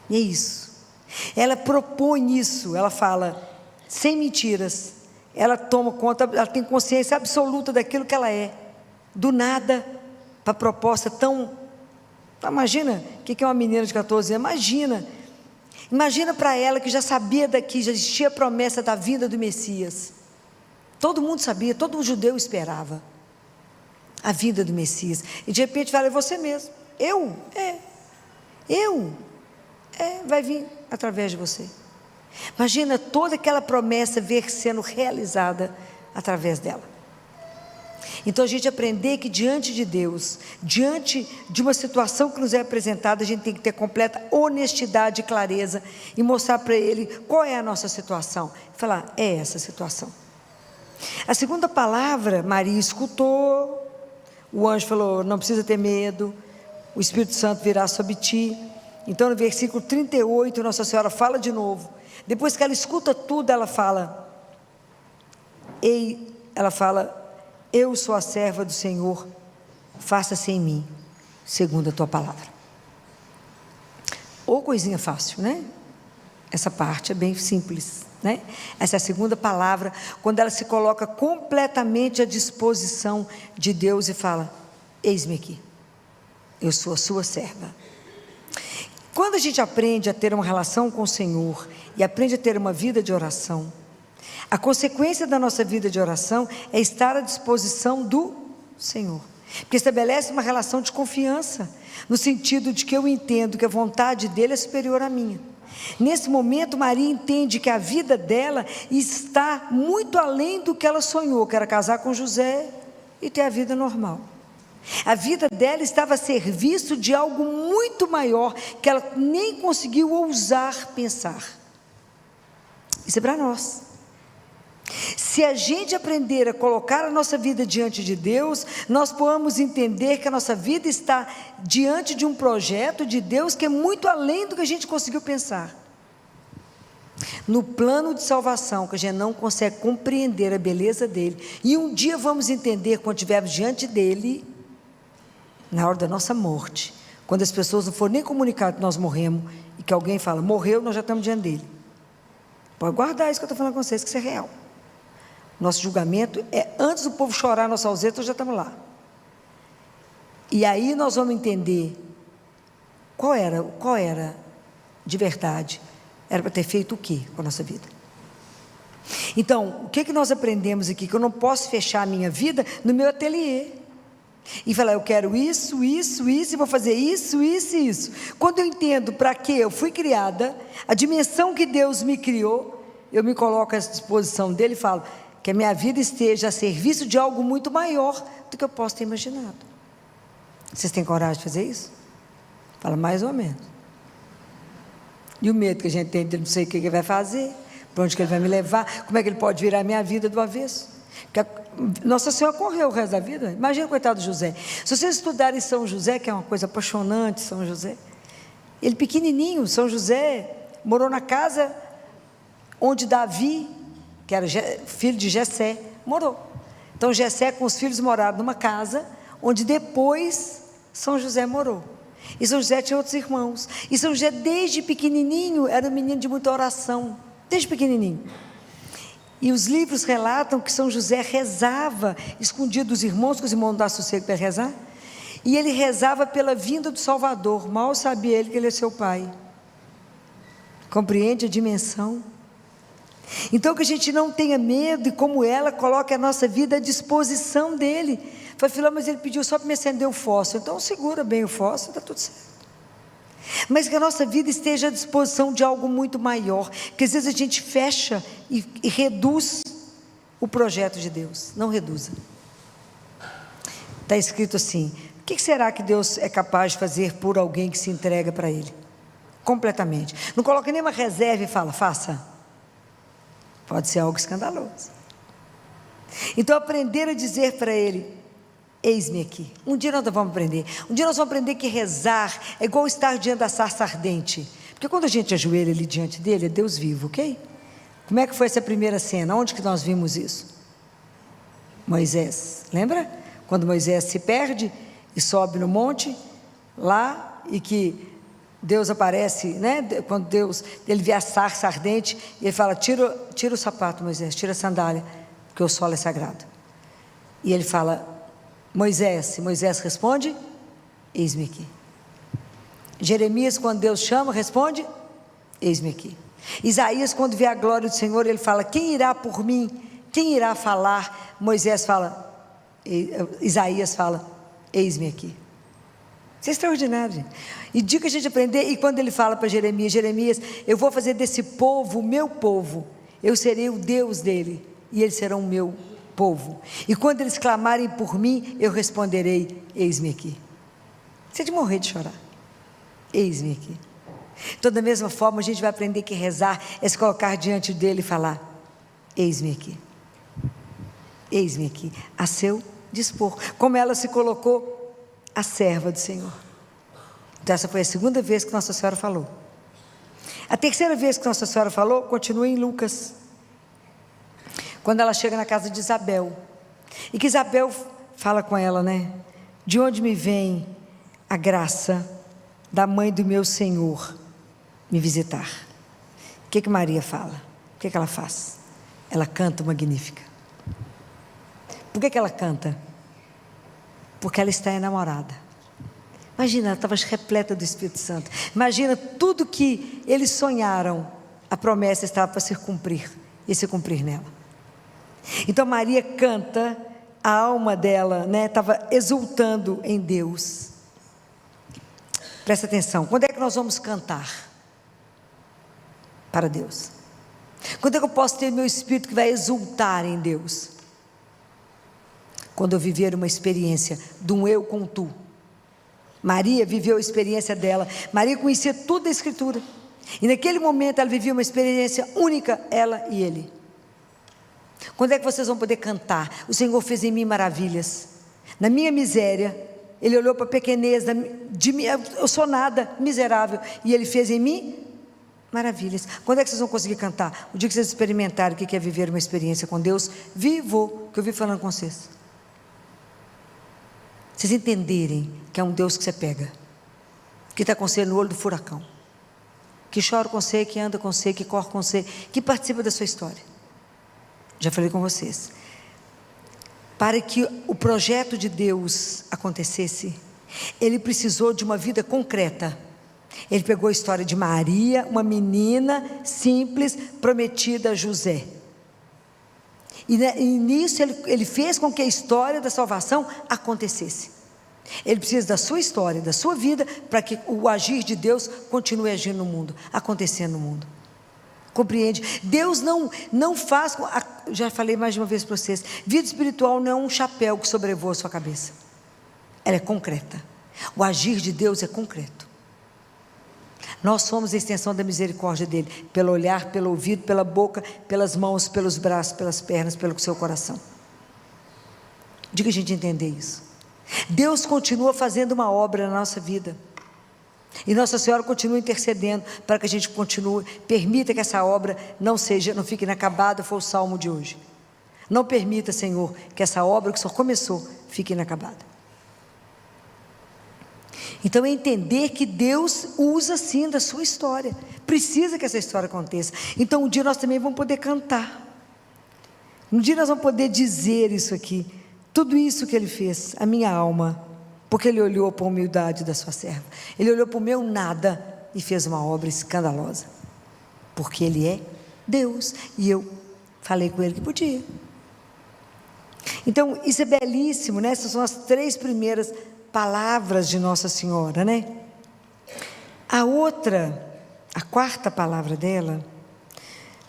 E é isso. Ela propõe isso, ela fala sem mentiras. Ela toma conta, ela tem consciência absoluta daquilo que ela é. Do nada, para a proposta tão... Imagina o que é uma menina de 14 anos. Imagina para ela que já sabia daqui, já existia a promessa da vinda do Messias. Todo mundo sabia, todo judeu esperava a vinda do Messias. E de repente fala: é você mesmo. Vai vir através de você. Imagina toda aquela promessa ver sendo realizada através dela. Então a gente aprender que diante de Deus, diante de uma situação que nos é apresentada, a gente tem que ter completa honestidade e clareza e mostrar para Ele qual é a nossa situação. Falar: é essa situação. A segunda palavra, Maria escutou, o anjo falou: não precisa ter medo, o Espírito Santo virá sobre ti. Então no versículo 38, Nossa Senhora fala de novo. Depois que ela escuta tudo, ela fala: eu sou a serva do Senhor, faça-se em mim segundo a tua palavra. Ou coisinha fácil, né? Essa parte é bem simples, né? Essa é a segunda palavra, quando ela se coloca completamente à disposição de Deus e fala: eis-me aqui, eu sou a sua serva. Quando a gente aprende a ter uma relação com o Senhor e aprende a ter uma vida de oração, a consequência da nossa vida de oração é estar à disposição do Senhor, porque estabelece uma relação de confiança, no sentido de que eu entendo que a vontade dEle é superior à minha. Nesse momento, Maria entende que a vida dela está muito além do que ela sonhou, que era casar com José e ter a vida normal. A vida dela estava a serviço de algo muito maior, que ela nem conseguiu ousar pensar. Isso é para nós. Se a gente aprender a colocar a nossa vida diante de Deus, nós podemos entender que a nossa vida está diante de um projeto de Deus que é muito além do que a gente conseguiu pensar. No plano de salvação, que a gente não consegue compreender a beleza dele, e um dia vamos entender quando estivermos diante dele, na hora da nossa morte, quando as pessoas não forem nem comunicar que nós morremos, e que alguém fala: morreu, nós já estamos diante dele. Pode guardar isso que eu estou falando com vocês, que isso é real. Nosso julgamento é antes do povo chorar a nossa ausência, nós já estamos lá. E aí nós vamos entender qual era de verdade. Era para ter feito o quê com a nossa vida? Então, o que nós aprendemos aqui? Que eu não posso fechar a minha vida no meu ateliê e falar: eu quero isso, e vou fazer isso. Quando eu entendo para que eu fui criada, a dimensão que Deus me criou, eu me coloco à disposição dele e falo: que a minha vida esteja a serviço de algo muito maior do que eu posso ter imaginado. Vocês têm coragem de fazer isso? Fala: mais ou menos. E o medo que a gente tem de não sei o que ele vai fazer, para onde que ele vai me levar, como é que ele pode virar a minha vida do avesso? Porque Nossa Senhora correu o resto da vida. Imagina o coitado de José. Se vocês estudarem São José, que é uma coisa apaixonante, São José, ele pequenininho, São José morou na casa onde Davi, que era filho de Jessé, morou. Então Jessé com os filhos moraram numa casa onde depois São José morou. E São José tinha outros irmãos. E São José desde pequenininho era um menino de muita oração, desde pequenininho. E os livros relatam que São José rezava escondido dos irmãos, que os irmãos não davam sossego para rezar. E ele rezava pela vinda do Salvador. Mal sabia ele que ele é seu pai. Compreende a dimensão? Então que a gente não tenha medo, e como ela, coloque a nossa vida à disposição dele. Falei, Filó, mas ele pediu só para me acender o fósforo. Então segura bem o fósforo, está tudo certo. Mas que a nossa vida esteja à disposição de algo muito maior, que às vezes a gente fecha e reduz o projeto de Deus. Não reduza. Está escrito assim: o que será que Deus é capaz de fazer por alguém que se entrega para Ele? Completamente. Não coloca nenhuma reserva e fala, faça. Pode ser algo escandaloso. Então aprender a dizer para Ele, eis-me aqui. Um dia nós vamos aprender. Um dia nós vamos aprender que rezar é igual estar diante da sarça ardente. Porque quando a gente ajoelha ali diante dele, é Deus vivo, ok? Como é que foi essa primeira cena? Onde que nós vimos isso? Moisés, lembra? Quando Moisés se perde e sobe no monte, lá, e que Deus aparece, né? Quando ele vê a sarça ardente, e ele fala, tira o sapato, Moisés, tira a sandália, porque o solo é sagrado. E ele fala, Moisés, e Moisés responde, eis-me aqui. Jeremias, quando Deus chama, responde, eis-me aqui. Isaías, quando vê a glória do Senhor, ele fala, quem irá por mim? Quem irá falar? Moisés fala, Isaías fala, eis-me aqui. Isso é extraordinário, gente. E diga que a gente aprender, e quando ele fala para Jeremias, Jeremias, eu vou fazer desse povo o meu povo, eu serei o Deus dele, e eles serão o meu povo, e quando eles clamarem por mim, eu responderei, eis-me aqui. Você é de morrer de chorar, eis-me aqui. Então da mesma forma a gente vai aprender que rezar é se colocar diante dele e falar, eis-me aqui, eis-me aqui, a seu dispor, como ela se colocou, a serva do Senhor. Então essa foi a segunda vez que Nossa Senhora falou. A terceira vez que Nossa Senhora falou, continua em Lucas, quando ela chega na casa de Isabel, e que Isabel fala com ela, né? De onde me vem a graça da mãe do meu Senhor me visitar? O que Maria fala? O que ela faz? Ela canta o Magnífica. Por que ela canta? Porque ela está enamorada. Imagina, ela estava repleta do Espírito Santo. Imagina tudo que eles sonharam, a promessa estava para se cumprir, e se cumprir nela. Então Maria canta, a alma dela, né, estava exultando em Deus. Presta atenção, quando é que nós vamos cantar para Deus? Quando é que eu posso ter meu espírito que vai exultar em Deus? Quando eu viver uma experiência de um eu com tu. Maria viveu a experiência dela, Maria conhecia tudo da Escritura, e naquele momento ela vivia uma experiência única, ela e ele. Quando é que vocês vão poder cantar? O Senhor fez em mim maravilhas, na minha miséria, Ele olhou para a pequenez de mim, eu sou nada, miserável, e Ele fez em mim maravilhas. Quando é que vocês vão conseguir cantar? O dia que vocês experimentarem o que é viver uma experiência com Deus vivo, que eu vi falando com vocês. Vocês entenderem que é um Deus que você pega, que está com você no olho do furacão, que chora com você, que anda com você, que corre com você, que participa da sua história. Já falei com vocês. Para que o projeto de Deus acontecesse, Ele precisou de uma vida concreta. Ele pegou a história de Maria, uma menina simples, prometida a José. E nisso ele fez com que a história da salvação acontecesse. Ele precisa da sua história, da sua vida, para que o agir de Deus continue agindo no mundo, acontecendo no mundo. Compreende? Deus não faz, já falei mais de uma vez para vocês, vida espiritual não é um chapéu que sobrevoa a sua cabeça. Ela é concreta. O agir de Deus é concreto. Nós somos a extensão da misericórdia dEle, pelo olhar, pelo ouvido, pela boca, pelas mãos, pelos braços, pelas pernas, pelo seu coração. Diga a gente entender isso. Deus continua fazendo uma obra na nossa vida. E Nossa Senhora continua intercedendo para que a gente continue, permita que essa obra não fique inacabada. Foi o salmo de hoje. Não permita, Senhor, que essa obra que o Senhor começou fique inacabada. Então é entender que Deus usa sim da sua história, precisa que essa história aconteça. Então um dia nós também vamos poder cantar, um dia nós vamos poder dizer isso aqui, tudo isso que Ele fez, a minha alma, porque Ele olhou para a humildade da sua serva, Ele olhou para o meu nada e fez uma obra escandalosa, porque Ele é Deus. E eu falei com ele que podia. Então, isso é belíssimo, né? Essas são as 3 primeiras palavras de Nossa Senhora, né? A 4ª palavra dela,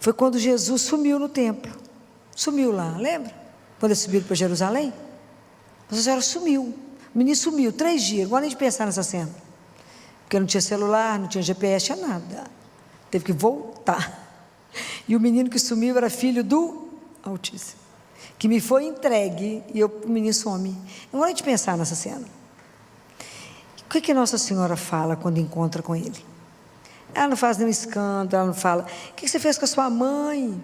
foi quando Jesus sumiu no templo. Sumiu lá, lembra? Quando eles subiram para Jerusalém? Nossa Senhora sumiu. O menino sumiu 3 dias, igual a gente pensar nessa cena. Porque não tinha celular, não tinha GPS, tinha nada. Teve que voltar. E o menino que sumiu era filho do Altíssimo, que me foi entregue, e o menino some. Agora a gente pensar nessa cena. O que Nossa Senhora fala quando encontra com ele? Ela não faz nenhum escândalo, ela não fala, o que você fez com a sua mãe?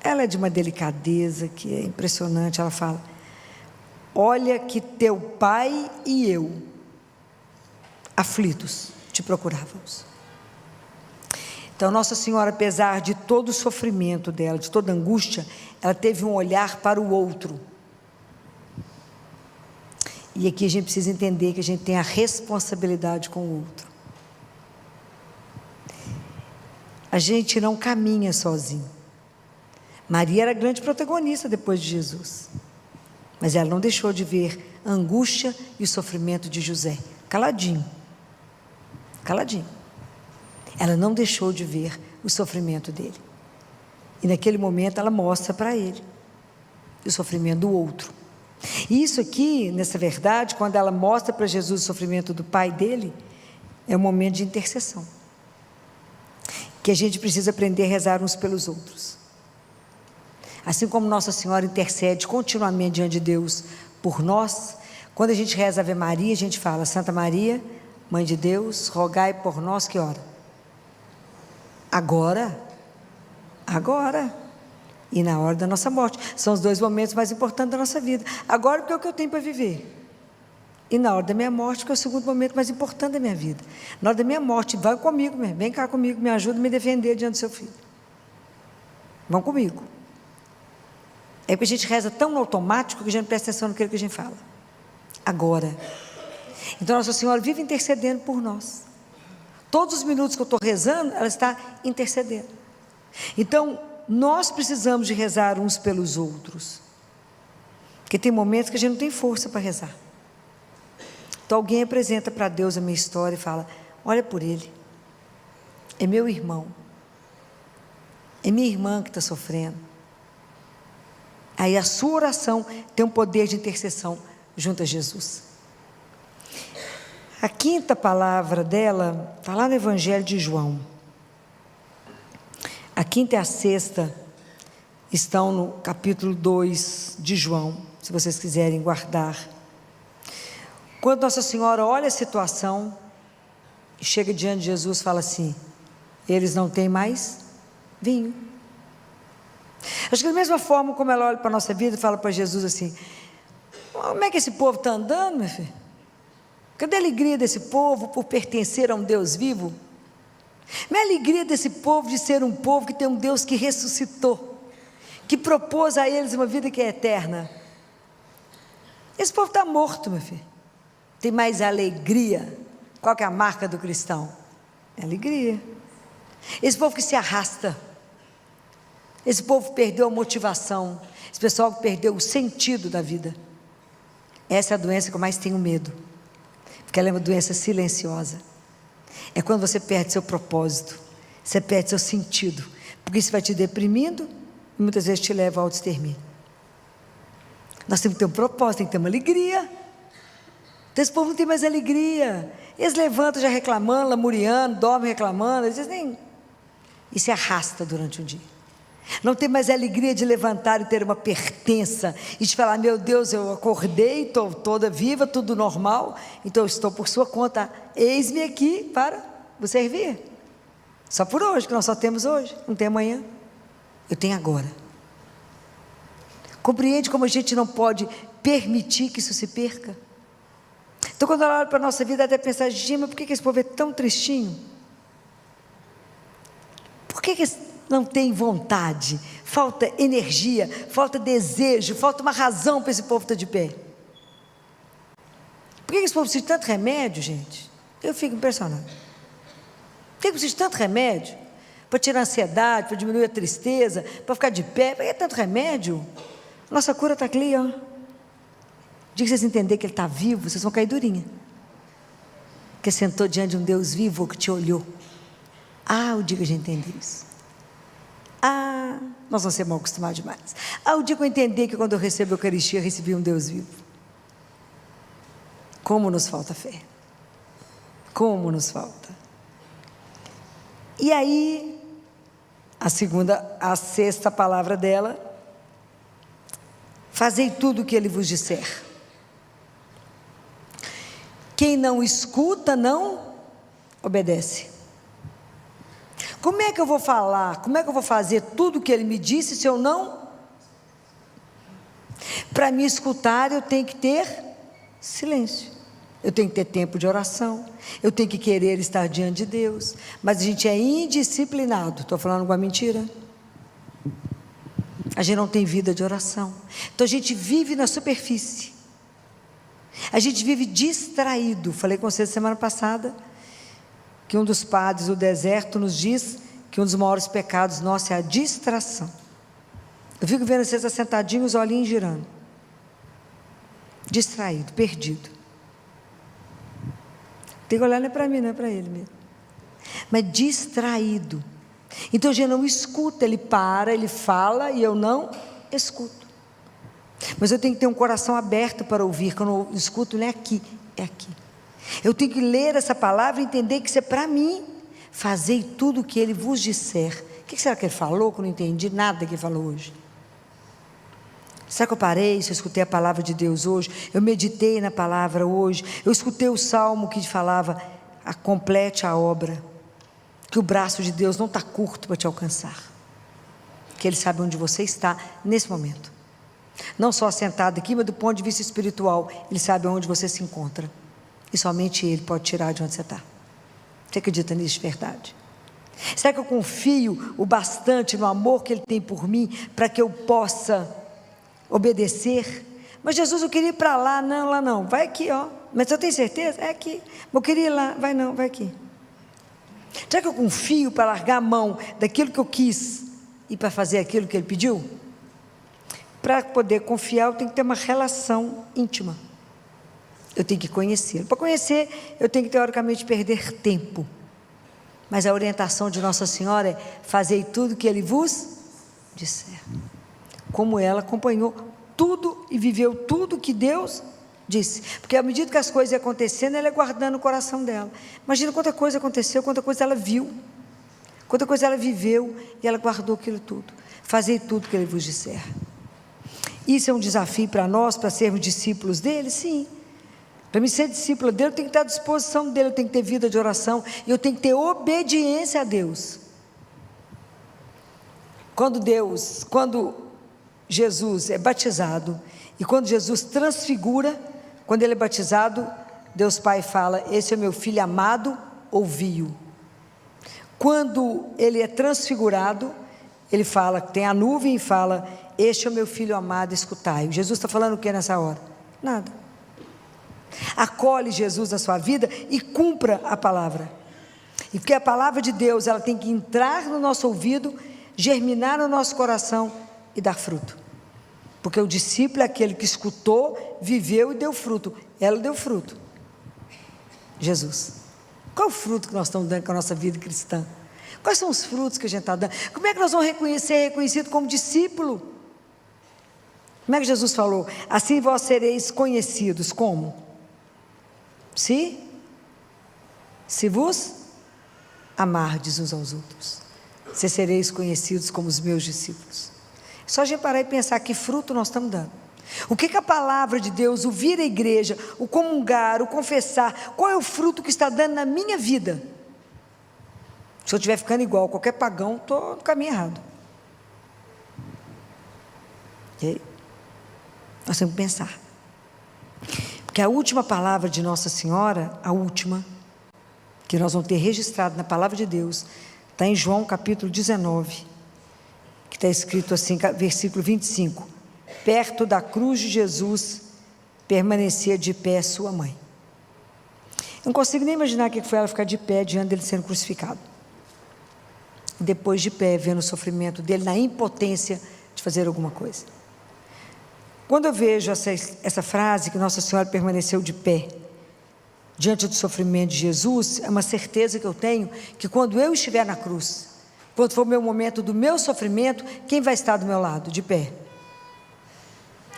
Ela é de uma delicadeza que é impressionante. Ela fala, olha que teu pai e eu, aflitos, te procurávamos. Então, Nossa Senhora, apesar de todo o sofrimento dela, de toda a angústia, ela teve um olhar para o outro. E aqui a gente precisa entender que a gente tem a responsabilidade com o outro. A gente não caminha sozinho. Maria era a grande protagonista depois de Jesus. Mas ela não deixou de ver a angústia e o sofrimento de José. Caladinho. Caladinho. Ela não deixou de ver o sofrimento dele. E naquele momento ela mostra para ele o sofrimento do outro. E isso aqui, nessa verdade, quando ela mostra para Jesus o sofrimento do pai dele, é um momento de intercessão. Que a gente precisa aprender a rezar uns pelos outros. Assim como Nossa Senhora intercede continuamente diante de Deus por nós, quando a gente reza Ave Maria, a gente fala, Santa Maria, Mãe de Deus, rogai por nós que hora? Agora e na hora da nossa morte. São os 2 momentos mais importantes da nossa vida. Agora porque é o que eu tenho para viver. E na hora da minha morte, que é o segundo momento mais importante da minha vida. Na hora da minha morte, vai comigo, vem cá comigo, me ajuda a me defender diante do seu filho. Vão comigo. É porque a gente reza tão no automático que a gente não presta atenção naquilo que a gente fala. Agora. Então Nossa Senhora vive intercedendo por nós. Todos os minutos que eu estou rezando, ela está intercedendo. Então, nós precisamos de rezar uns pelos outros. Porque tem momentos que a gente não tem força para rezar. Então alguém apresenta para Deus a minha história e fala, olha por ele, é meu irmão, é minha irmã que está sofrendo. Aí a sua oração tem um poder de intercessão junto a Jesus. A 5ª palavra dela está lá no Evangelho de João. A 5ª e a 6ª estão no capítulo 2 de João, se vocês quiserem guardar. Quando Nossa Senhora olha a situação, e chega diante de Jesus e fala assim, eles não têm mais vinho. Acho que da mesma forma como ela olha para a nossa vida e fala para Jesus assim, como é que esse povo está andando, meu filho? Cadê a alegria desse povo por pertencer a um Deus vivo? Não é a alegria desse povo de ser um povo que tem um Deus que ressuscitou, que propôs a eles uma vida que é eterna. Esse povo está morto, meu filho. Tem mais alegria. Qual que é a marca do cristão? É alegria. Esse povo que se arrasta. Esse povo perdeu a motivação. Esse pessoal que perdeu o sentido da vida. Essa é a doença que eu mais tenho medo. Porque ela é uma doença silenciosa. É quando você perde seu propósito. Você perde seu sentido. Porque isso vai te deprimindo e muitas vezes te leva ao extermínio. Nós temos que ter um propósito, tem que ter uma alegria. Então, esse povo não tem mais alegria. Eles levantam já reclamando, lamuriando, dormem reclamando, eles nem... E se arrasta durante o dia. Não tem mais alegria de levantar e ter uma pertença, e de falar, meu Deus, eu acordei, estou toda viva, tudo normal, então eu estou por sua conta, eis-me aqui para vos servir. Só por hoje, que nós só temos hoje, não tem amanhã. Eu tenho agora. Compreende como a gente não pode permitir que isso se perca? Então, quando ela olha para a nossa vida, até pensar, Gima, por que esse povo é tão tristinho? Por que não tem vontade? Falta energia, falta desejo, falta uma razão para esse povo estar de pé. Por que esse povo precisa de tanto remédio, gente? Eu fico impressionado. Por que precisa de tanto remédio? para tirar a ansiedade, para diminuir a tristeza, para ficar de pé. Para que tanto remédio? Nossa cura está aqui, ó. Diga que vocês entenderem que Ele está vivo, vocês vão cair durinha. Porque sentou diante de um Deus vivo que te olhou. O dia que a gente entender isso. Nós vamos ser mal acostumados demais. O dia que eu entender que quando eu recebo a Eucaristia, eu recebi um Deus vivo. Como nos falta fé. Como nos falta. E aí, a sexta palavra dela, fazei tudo o que Ele vos disser. Quem não escuta, não obedece. Como é que eu vou falar? Como é que eu vou fazer tudo o que Ele me disse se eu não? Para me escutar, eu tenho que ter silêncio. Eu tenho que ter tempo de oração. Eu tenho que querer estar diante de Deus. Mas a gente é indisciplinado. Estou falando alguma mentira? A gente não tem vida de oração. Então a gente vive na superfície. A gente vive distraído. Falei com vocês semana passada que um dos padres do deserto nos diz que um dos maiores pecados nossos é a distração. Eu fico vendo vocês assentadinhos, olhinhos girando. Distraído, perdido. Tem que olhar não é para mim, não é para ele mesmo. Mas distraído. Então a gente não escuta, ele para, ele fala e eu não escuto. Mas eu tenho que ter um coração aberto para ouvir. Quando eu escuto, não é aqui, é aqui. Eu tenho que ler essa palavra e entender que isso é para mim. Fazei tudo o que Ele vos disser. O que será que Ele falou que eu não entendi nada que Ele falou hoje? Será que eu parei, se eu escutei a palavra de Deus hoje? Eu meditei na palavra hoje? Eu escutei o salmo que falava, complete a obra. Que o braço de Deus não está curto para te alcançar. Que Ele sabe onde você está nesse momento. Não só sentado aqui, mas do ponto de vista espiritual. Ele sabe onde você se encontra. E somente Ele pode tirar de onde você está. Você acredita nisso de verdade? Será que eu confio o bastante no amor que Ele tem por mim, para que eu possa obedecer? Mas Jesus, eu queria ir para lá. Não, lá não, vai aqui, ó. Mas eu tenho certeza? É aqui. Eu queria ir lá. Vai não, vai aqui. Será que eu confio para largar a mão daquilo que eu quis e para fazer aquilo que Ele pediu? Para poder confiar, eu tenho que ter uma relação íntima. Eu tenho que conhecê-lo. Para conhecer, eu tenho que teoricamente perder tempo. Mas a orientação de Nossa Senhora é: fazei tudo que Ele vos disser. Como ela acompanhou tudo e viveu tudo que Deus disse. Porque à medida que as coisas iam acontecendo, ela ia guardando o coração dela. Imagina quanta coisa aconteceu, quanta coisa ela viu, quanta coisa ela viveu, e ela guardou aquilo tudo. Fazei tudo que Ele vos disser. Isso é um desafio para nós, para sermos discípulos dele? Sim. Para mim ser discípula dele, eu tenho que estar à disposição dele, eu tenho que ter vida de oração, e eu tenho que ter obediência a Deus. Quando Jesus é batizado, e quando Jesus transfigura, quando ele é batizado, Deus Pai fala: esse é meu filho amado, ouvi-o. Quando ele é transfigurado, ele fala, tem a nuvem e fala: este é o meu filho amado, escutai-o. Jesus está falando o que nessa hora? Nada. Acolhe Jesus na sua vida e cumpra a palavra. E porque a palavra de Deus, ela tem que entrar no nosso ouvido, germinar no nosso coração e dar fruto. Porque o discípulo é aquele que escutou, viveu e deu fruto. Ela deu fruto. Jesus. Qual é o fruto que nós estamos dando com a nossa vida cristã? Quais são os frutos que a gente está dando? Como é que nós vamos ser reconhecidos como discípulo? Como é que Jesus falou? Assim vós sereis conhecidos. Como? Se vos amardes uns aos outros, vocês sereis conhecidos como os meus discípulos. É só a gente parar e pensar que fruto nós estamos dando. O que a palavra de Deus, o vir à igreja, o comungar, o confessar, qual é o fruto que está dando na minha vida? Se eu estiver ficando igual a qualquer pagão, estou no caminho errado. E aí? Nós temos que pensar. Porque a última palavra de Nossa Senhora, a última, que nós vamos ter registrado na palavra de Deus, está em João capítulo 19, que está escrito assim, versículo 25: perto da cruz de Jesus, permanecia de pé sua mãe. Eu não consigo nem imaginar o que foi ela ficar de pé diante dele sendo crucificado. e depois de pé, vendo o sofrimento dele, na impotência de fazer alguma coisa. Quando eu vejo essa frase, que Nossa Senhora permaneceu de pé, diante do sofrimento de Jesus, é uma certeza que eu tenho, que quando eu estiver na cruz, quando for o meu momento do meu sofrimento, quem vai estar do meu lado, de pé?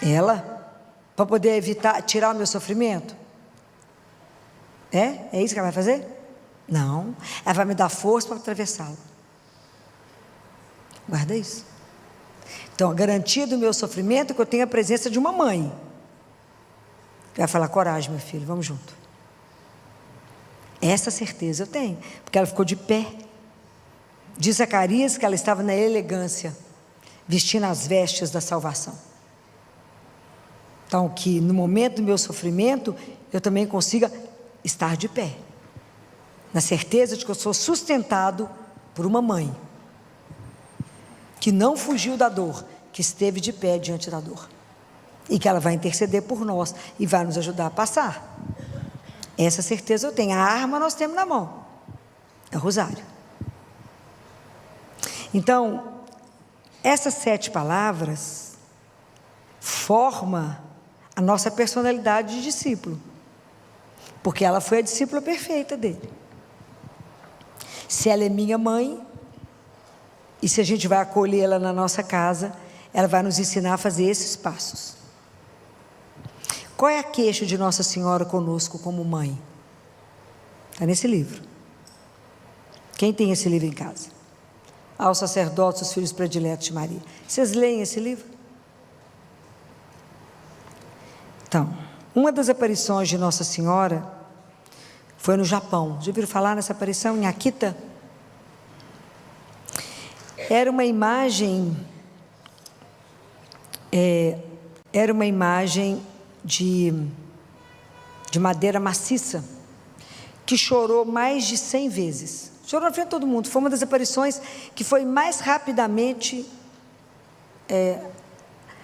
Ela, para poder evitar, tirar o meu sofrimento? É isso que ela vai fazer? Não, ela vai me dar força para atravessá-lo. Guarda isso. Então, a garantia do meu sofrimento é que eu tenho a presença de uma mãe, que vai falar: coragem, meu filho, vamos junto. Essa certeza eu tenho, porque ela ficou de pé. Diz Zacarias que ela estava na elegância, vestindo as vestes da salvação. Então, que no momento do meu sofrimento, eu também consiga estar de pé, na certeza de que eu sou sustentado por uma mãe, que não fugiu da dor, que esteve de pé diante da dor, e que ela vai interceder por nós, e vai nos ajudar a passar. Essa certeza eu tenho. A arma nós temos na mão, é o rosário. Então, essas 7 palavras formam a nossa personalidade de discípulo, porque ela foi a discípula perfeita dele. Se ela é minha mãe, e se a gente vai acolhê-la na nossa casa, ela vai nos ensinar a fazer esses passos. Qual é a queixa de Nossa Senhora conosco como mãe? Está nesse livro. Quem tem esse livro em casa? Aos sacerdotes, os filhos prediletos de Maria. Vocês leem esse livro? Então, uma das aparições de Nossa Senhora foi no Japão. Já ouviram falar nessa aparição em Akita? Era uma imagem de madeira maciça, que chorou mais de 100 vezes. Chorou na frente de todo mundo. Foi uma das aparições que foi mais rapidamente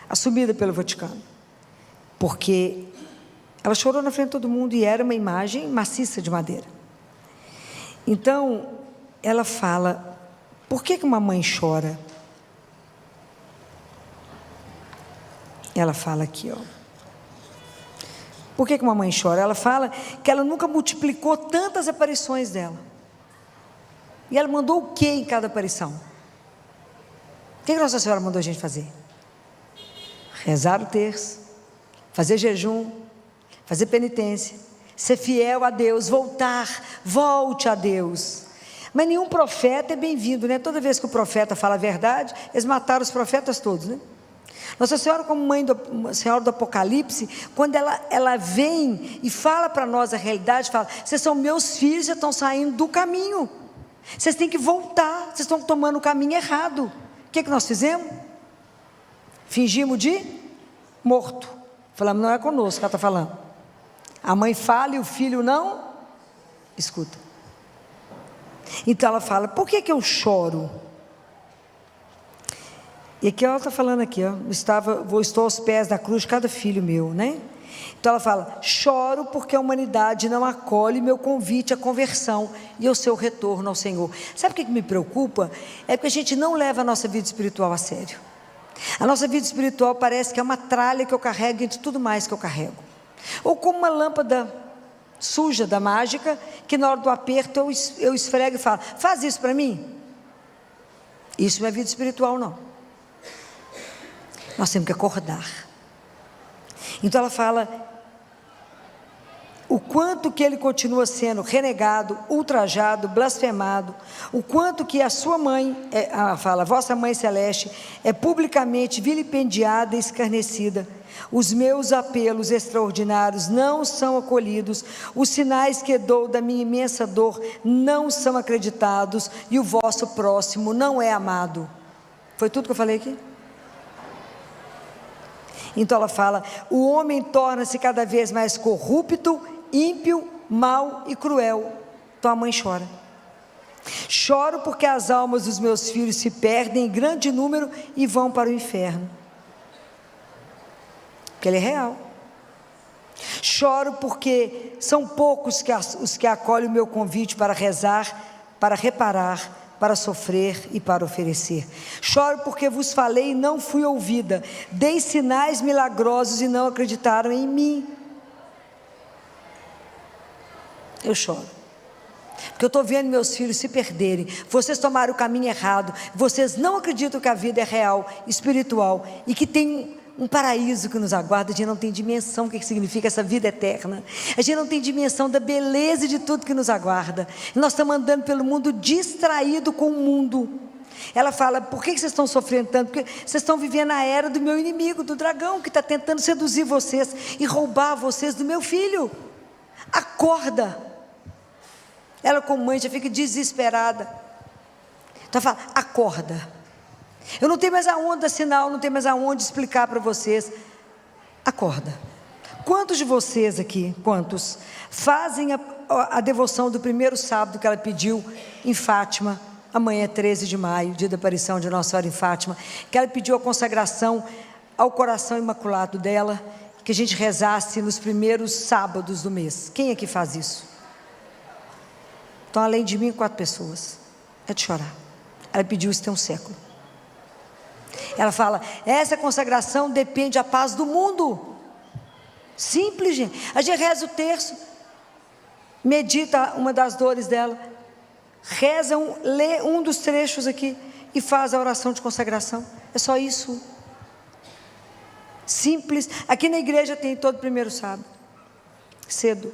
assumida pelo Vaticano, porque ela chorou na frente de todo mundo, e era uma imagem maciça de madeira. Então, ela fala: por que uma mãe chora? Ela fala aqui, ó. Por que uma mãe chora? Ela fala que ela nunca multiplicou tantas aparições dela. E ela mandou o que em cada aparição? O que Nossa Senhora mandou a gente fazer? Rezar o terço, fazer jejum, fazer penitência, ser fiel a Deus, volte a Deus. Mas nenhum profeta é bem-vindo, né? Toda vez que o profeta fala a verdade, eles mataram os profetas todos, né? Nossa Senhora, como Senhora do Apocalipse, quando ela vem e fala para nós a realidade, fala: vocês são meus filhos, já estão saindo do caminho, vocês têm que voltar, vocês estão tomando o caminho errado. O que nós fizemos? Fingimos de morto. Falamos: não é conosco que ela está falando. A mãe fala e o filho não escuta. Então ela fala: por que eu choro? E aqui ela está falando aqui, ó, estou aos pés da cruz de cada filho meu, né? Então ela fala: choro porque a humanidade não acolhe meu convite à conversão e ao seu retorno ao Senhor. Sabe o que me preocupa? É porque a gente não leva a nossa vida espiritual a sério. A nossa vida espiritual parece que é uma tralha que eu carrego entre tudo mais que eu carrego, ou como uma lâmpada suja da mágica, que na hora do aperto eu esfrego e falo: faz isso para mim. Isso não é vida espiritual, não. Nós temos que acordar. Então ela fala o quanto que ele continua sendo renegado, ultrajado, blasfemado, o quanto que a sua mãe, fala, vossa mãe celeste, é publicamente vilipendiada e escarnecida. Os meus apelos extraordinários não são acolhidos, os sinais que dou da minha imensa dor não são acreditados, e o vosso próximo não é amado. Foi tudo que eu falei aqui? Então ela fala: o homem torna-se cada vez mais corrupto, ímpio, mau e cruel. Então a mãe chora. Choro porque as almas dos meus filhos se perdem em grande número e vão para o inferno. Porque ele é real. Choro porque são poucos os que acolhem o meu convite para rezar, para reparar, para sofrer e para oferecer. Choro porque vos falei e não fui ouvida. Dei sinais milagrosos e não acreditaram em mim. Eu choro, porque eu estou vendo meus filhos se perderem. Vocês tomaram o caminho errado. Vocês não acreditam que a vida é real, espiritual, e que tem um paraíso que nos aguarda. A gente não tem dimensão do que significa essa vida eterna. A gente não tem dimensão da beleza de tudo que nos aguarda. Nós estamos andando pelo mundo distraído com o mundo. Ela fala: por que vocês estão sofrendo tanto? Porque vocês estão vivendo a era do meu inimigo, do dragão, que está tentando seduzir vocês e roubar vocês do meu filho. Acorda. Ela, como mãe, já fica desesperada. Então ela fala: acorda. Eu não tenho mais aonde assinar, não tenho mais aonde explicar para vocês. Acorda. Quantos de vocês aqui, quantos, fazem a devoção do primeiro sábado que ela pediu em Fátima? Amanhã é 13 de maio, dia da aparição de Nossa Senhora em Fátima, que ela pediu a consagração ao coração imaculado dela, que a gente rezasse nos primeiros sábados do mês. Quem aqui faz isso? Então, além de mim, 4 pessoas. É de chorar. Ela pediu isso tem um século. Ela fala: essa consagração depende da paz do mundo. Simples, gente. A gente reza o terço, medita uma das dores dela, reza, lê um dos trechos aqui e faz a oração de consagração. É só isso. Simples. Aqui na igreja tem todo primeiro sábado, cedo.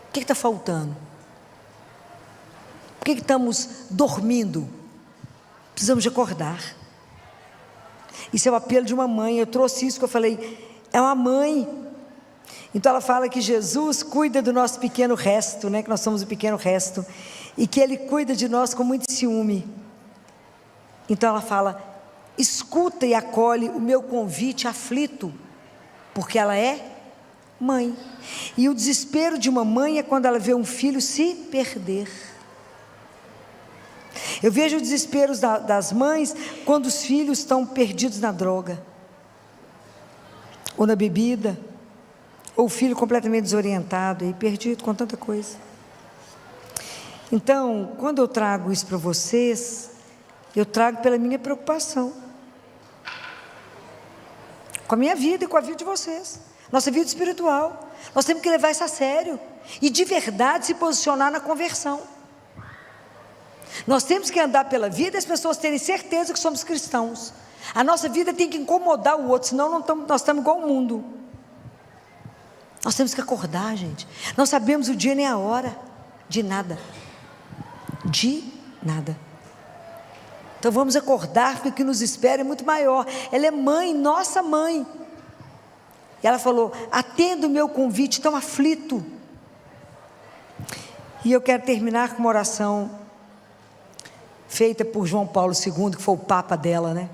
O que está faltando? Por que estamos dormindo? Precisamos de acordar. Isso é o apelo de uma mãe. Eu trouxe isso que eu falei, é uma mãe. Então ela fala que Jesus cuida do nosso pequeno resto, né? Que nós somos o pequeno resto, e que Ele cuida de nós com muito ciúme. Então ela fala: escuta e acolhe o meu convite aflito, porque ela é mãe. E o desespero de uma mãe é quando ela vê um filho se perder. Eu vejo o desespero das mães quando os filhos estão perdidos na droga, ou na bebida, ou o filho completamente desorientado e perdido com tanta coisa. Então, quando eu trago isso para vocês, eu trago pela minha preocupação com a minha vida e com a vida de vocês, nossa vida espiritual. Nós temos que levar isso a sério e de verdade se posicionar na conversão. Nós temos que andar pela vida e as pessoas terem certeza que somos cristãos. A nossa vida tem que incomodar o outro, senão nós estamos igual ao mundo. Nós temos que acordar, gente. Não sabemos o dia nem a hora de nada. De nada. Então vamos acordar, porque o que nos espera é muito maior. Ela é mãe, nossa mãe. E ela falou: atenda o meu convite tão aflito. E eu quero terminar com uma oração feita por João Paulo II, que foi o Papa dela, né?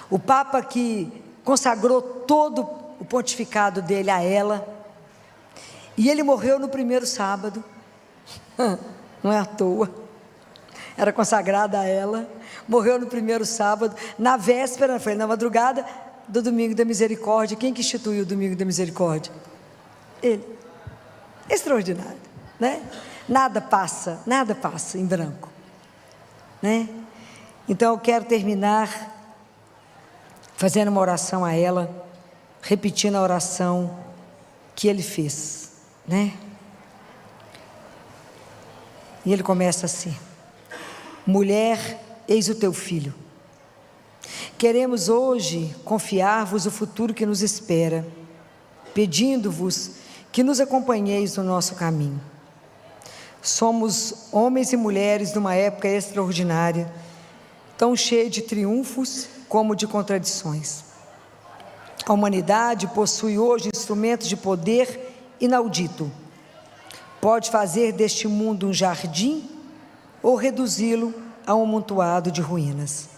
O Papa que consagrou todo o pontificado dele a ela. E ele morreu no primeiro sábado. Não é à toa. Era consagrada a ela. Morreu no primeiro sábado, na véspera, foi na madrugada do Domingo da Misericórdia. Quem que instituiu o Domingo da Misericórdia? Ele. Extraordinário, né? Nada passa em branco, né? Então eu quero terminar fazendo uma oração a ela, repetindo a oração que ele fez, né? E ele começa assim: mulher, eis o teu filho. Queremos hoje confiar-vos o futuro que nos espera, pedindo-vos que nos acompanheis no nosso caminho. Somos homens e mulheres de uma época extraordinária, tão cheia de triunfos como de contradições. A humanidade possui hoje instrumentos de poder inaudito. Pode fazer deste mundo um jardim ou reduzi-lo a um amontoado de ruínas.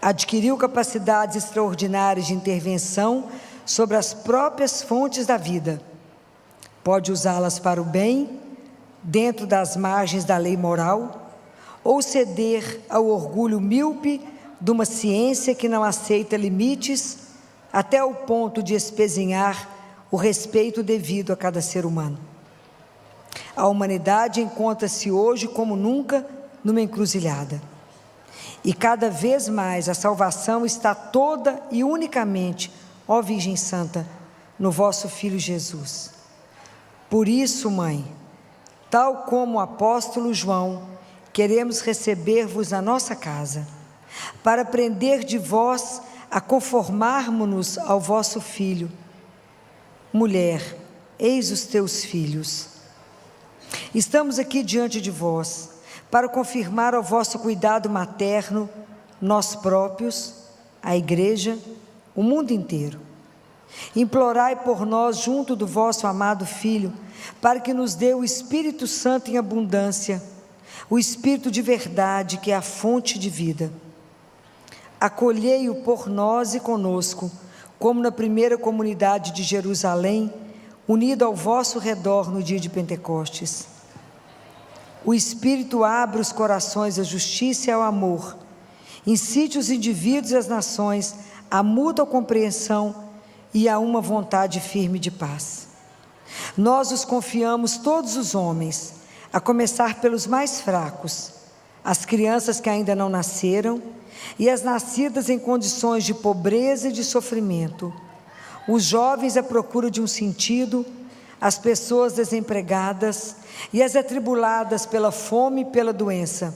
Adquiriu capacidades extraordinárias de intervenção sobre as próprias fontes da vida. Pode usá-las para o bem, dentro das margens da lei moral, ou ceder ao orgulho míope de uma ciência que não aceita limites, até o ponto de espezinhar o respeito devido a cada ser humano. A humanidade encontra-se hoje, como nunca, numa encruzilhada. E cada vez mais a salvação está toda e unicamente, ó Virgem Santa, no vosso Filho Jesus. Por isso, Mãe, tal como o apóstolo João, queremos receber-vos na nossa casa, para aprender de vós a conformarmos-nos ao vosso Filho. Mulher, eis os teus filhos. Estamos aqui diante de vós, para confirmar ao vosso cuidado materno, nós próprios, a Igreja, o mundo inteiro. Implorai por nós junto do vosso amado Filho, para que nos dê o Espírito Santo em abundância, o Espírito de verdade, que é a fonte de vida. Acolhei-o por nós e conosco, como na primeira comunidade de Jerusalém, unido ao vosso redor no dia de Pentecostes. O Espírito abre os corações à justiça e ao amor, incite os indivíduos e as nações à mútua compreensão e a uma vontade firme de paz. Nós os confiamos todos os homens, a começar pelos mais fracos, as crianças que ainda não nasceram e as nascidas em condições de pobreza e de sofrimento, os jovens à procura de um sentido, as pessoas desempregadas e as atribuladas pela fome e pela doença,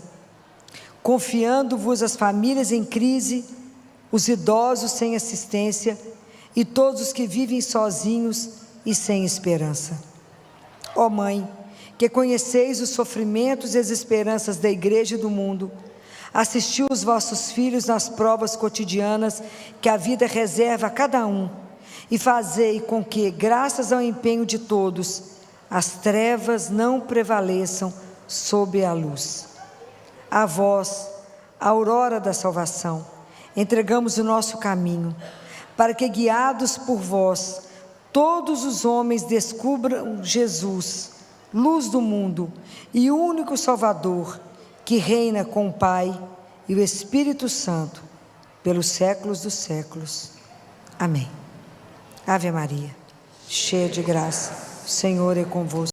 confiando-vos as famílias em crise, os idosos sem assistência e todos os que vivem sozinhos e sem esperança. Ó Mãe, que conheceis os sofrimentos e as esperanças da Igreja e do mundo, assistiu os vossos filhos nas provas cotidianas que a vida reserva a cada um, e fazei com que, graças ao empenho de todos, as trevas não prevaleçam sobre a luz. A vós, a aurora da salvação, entregamos o nosso caminho, para que, guiados por vós, todos os homens descubram Jesus, luz do mundo e único Salvador, que reina com o Pai e o Espírito Santo, pelos séculos dos séculos. Amém. Ave Maria, cheia de graça, o Senhor é convosco.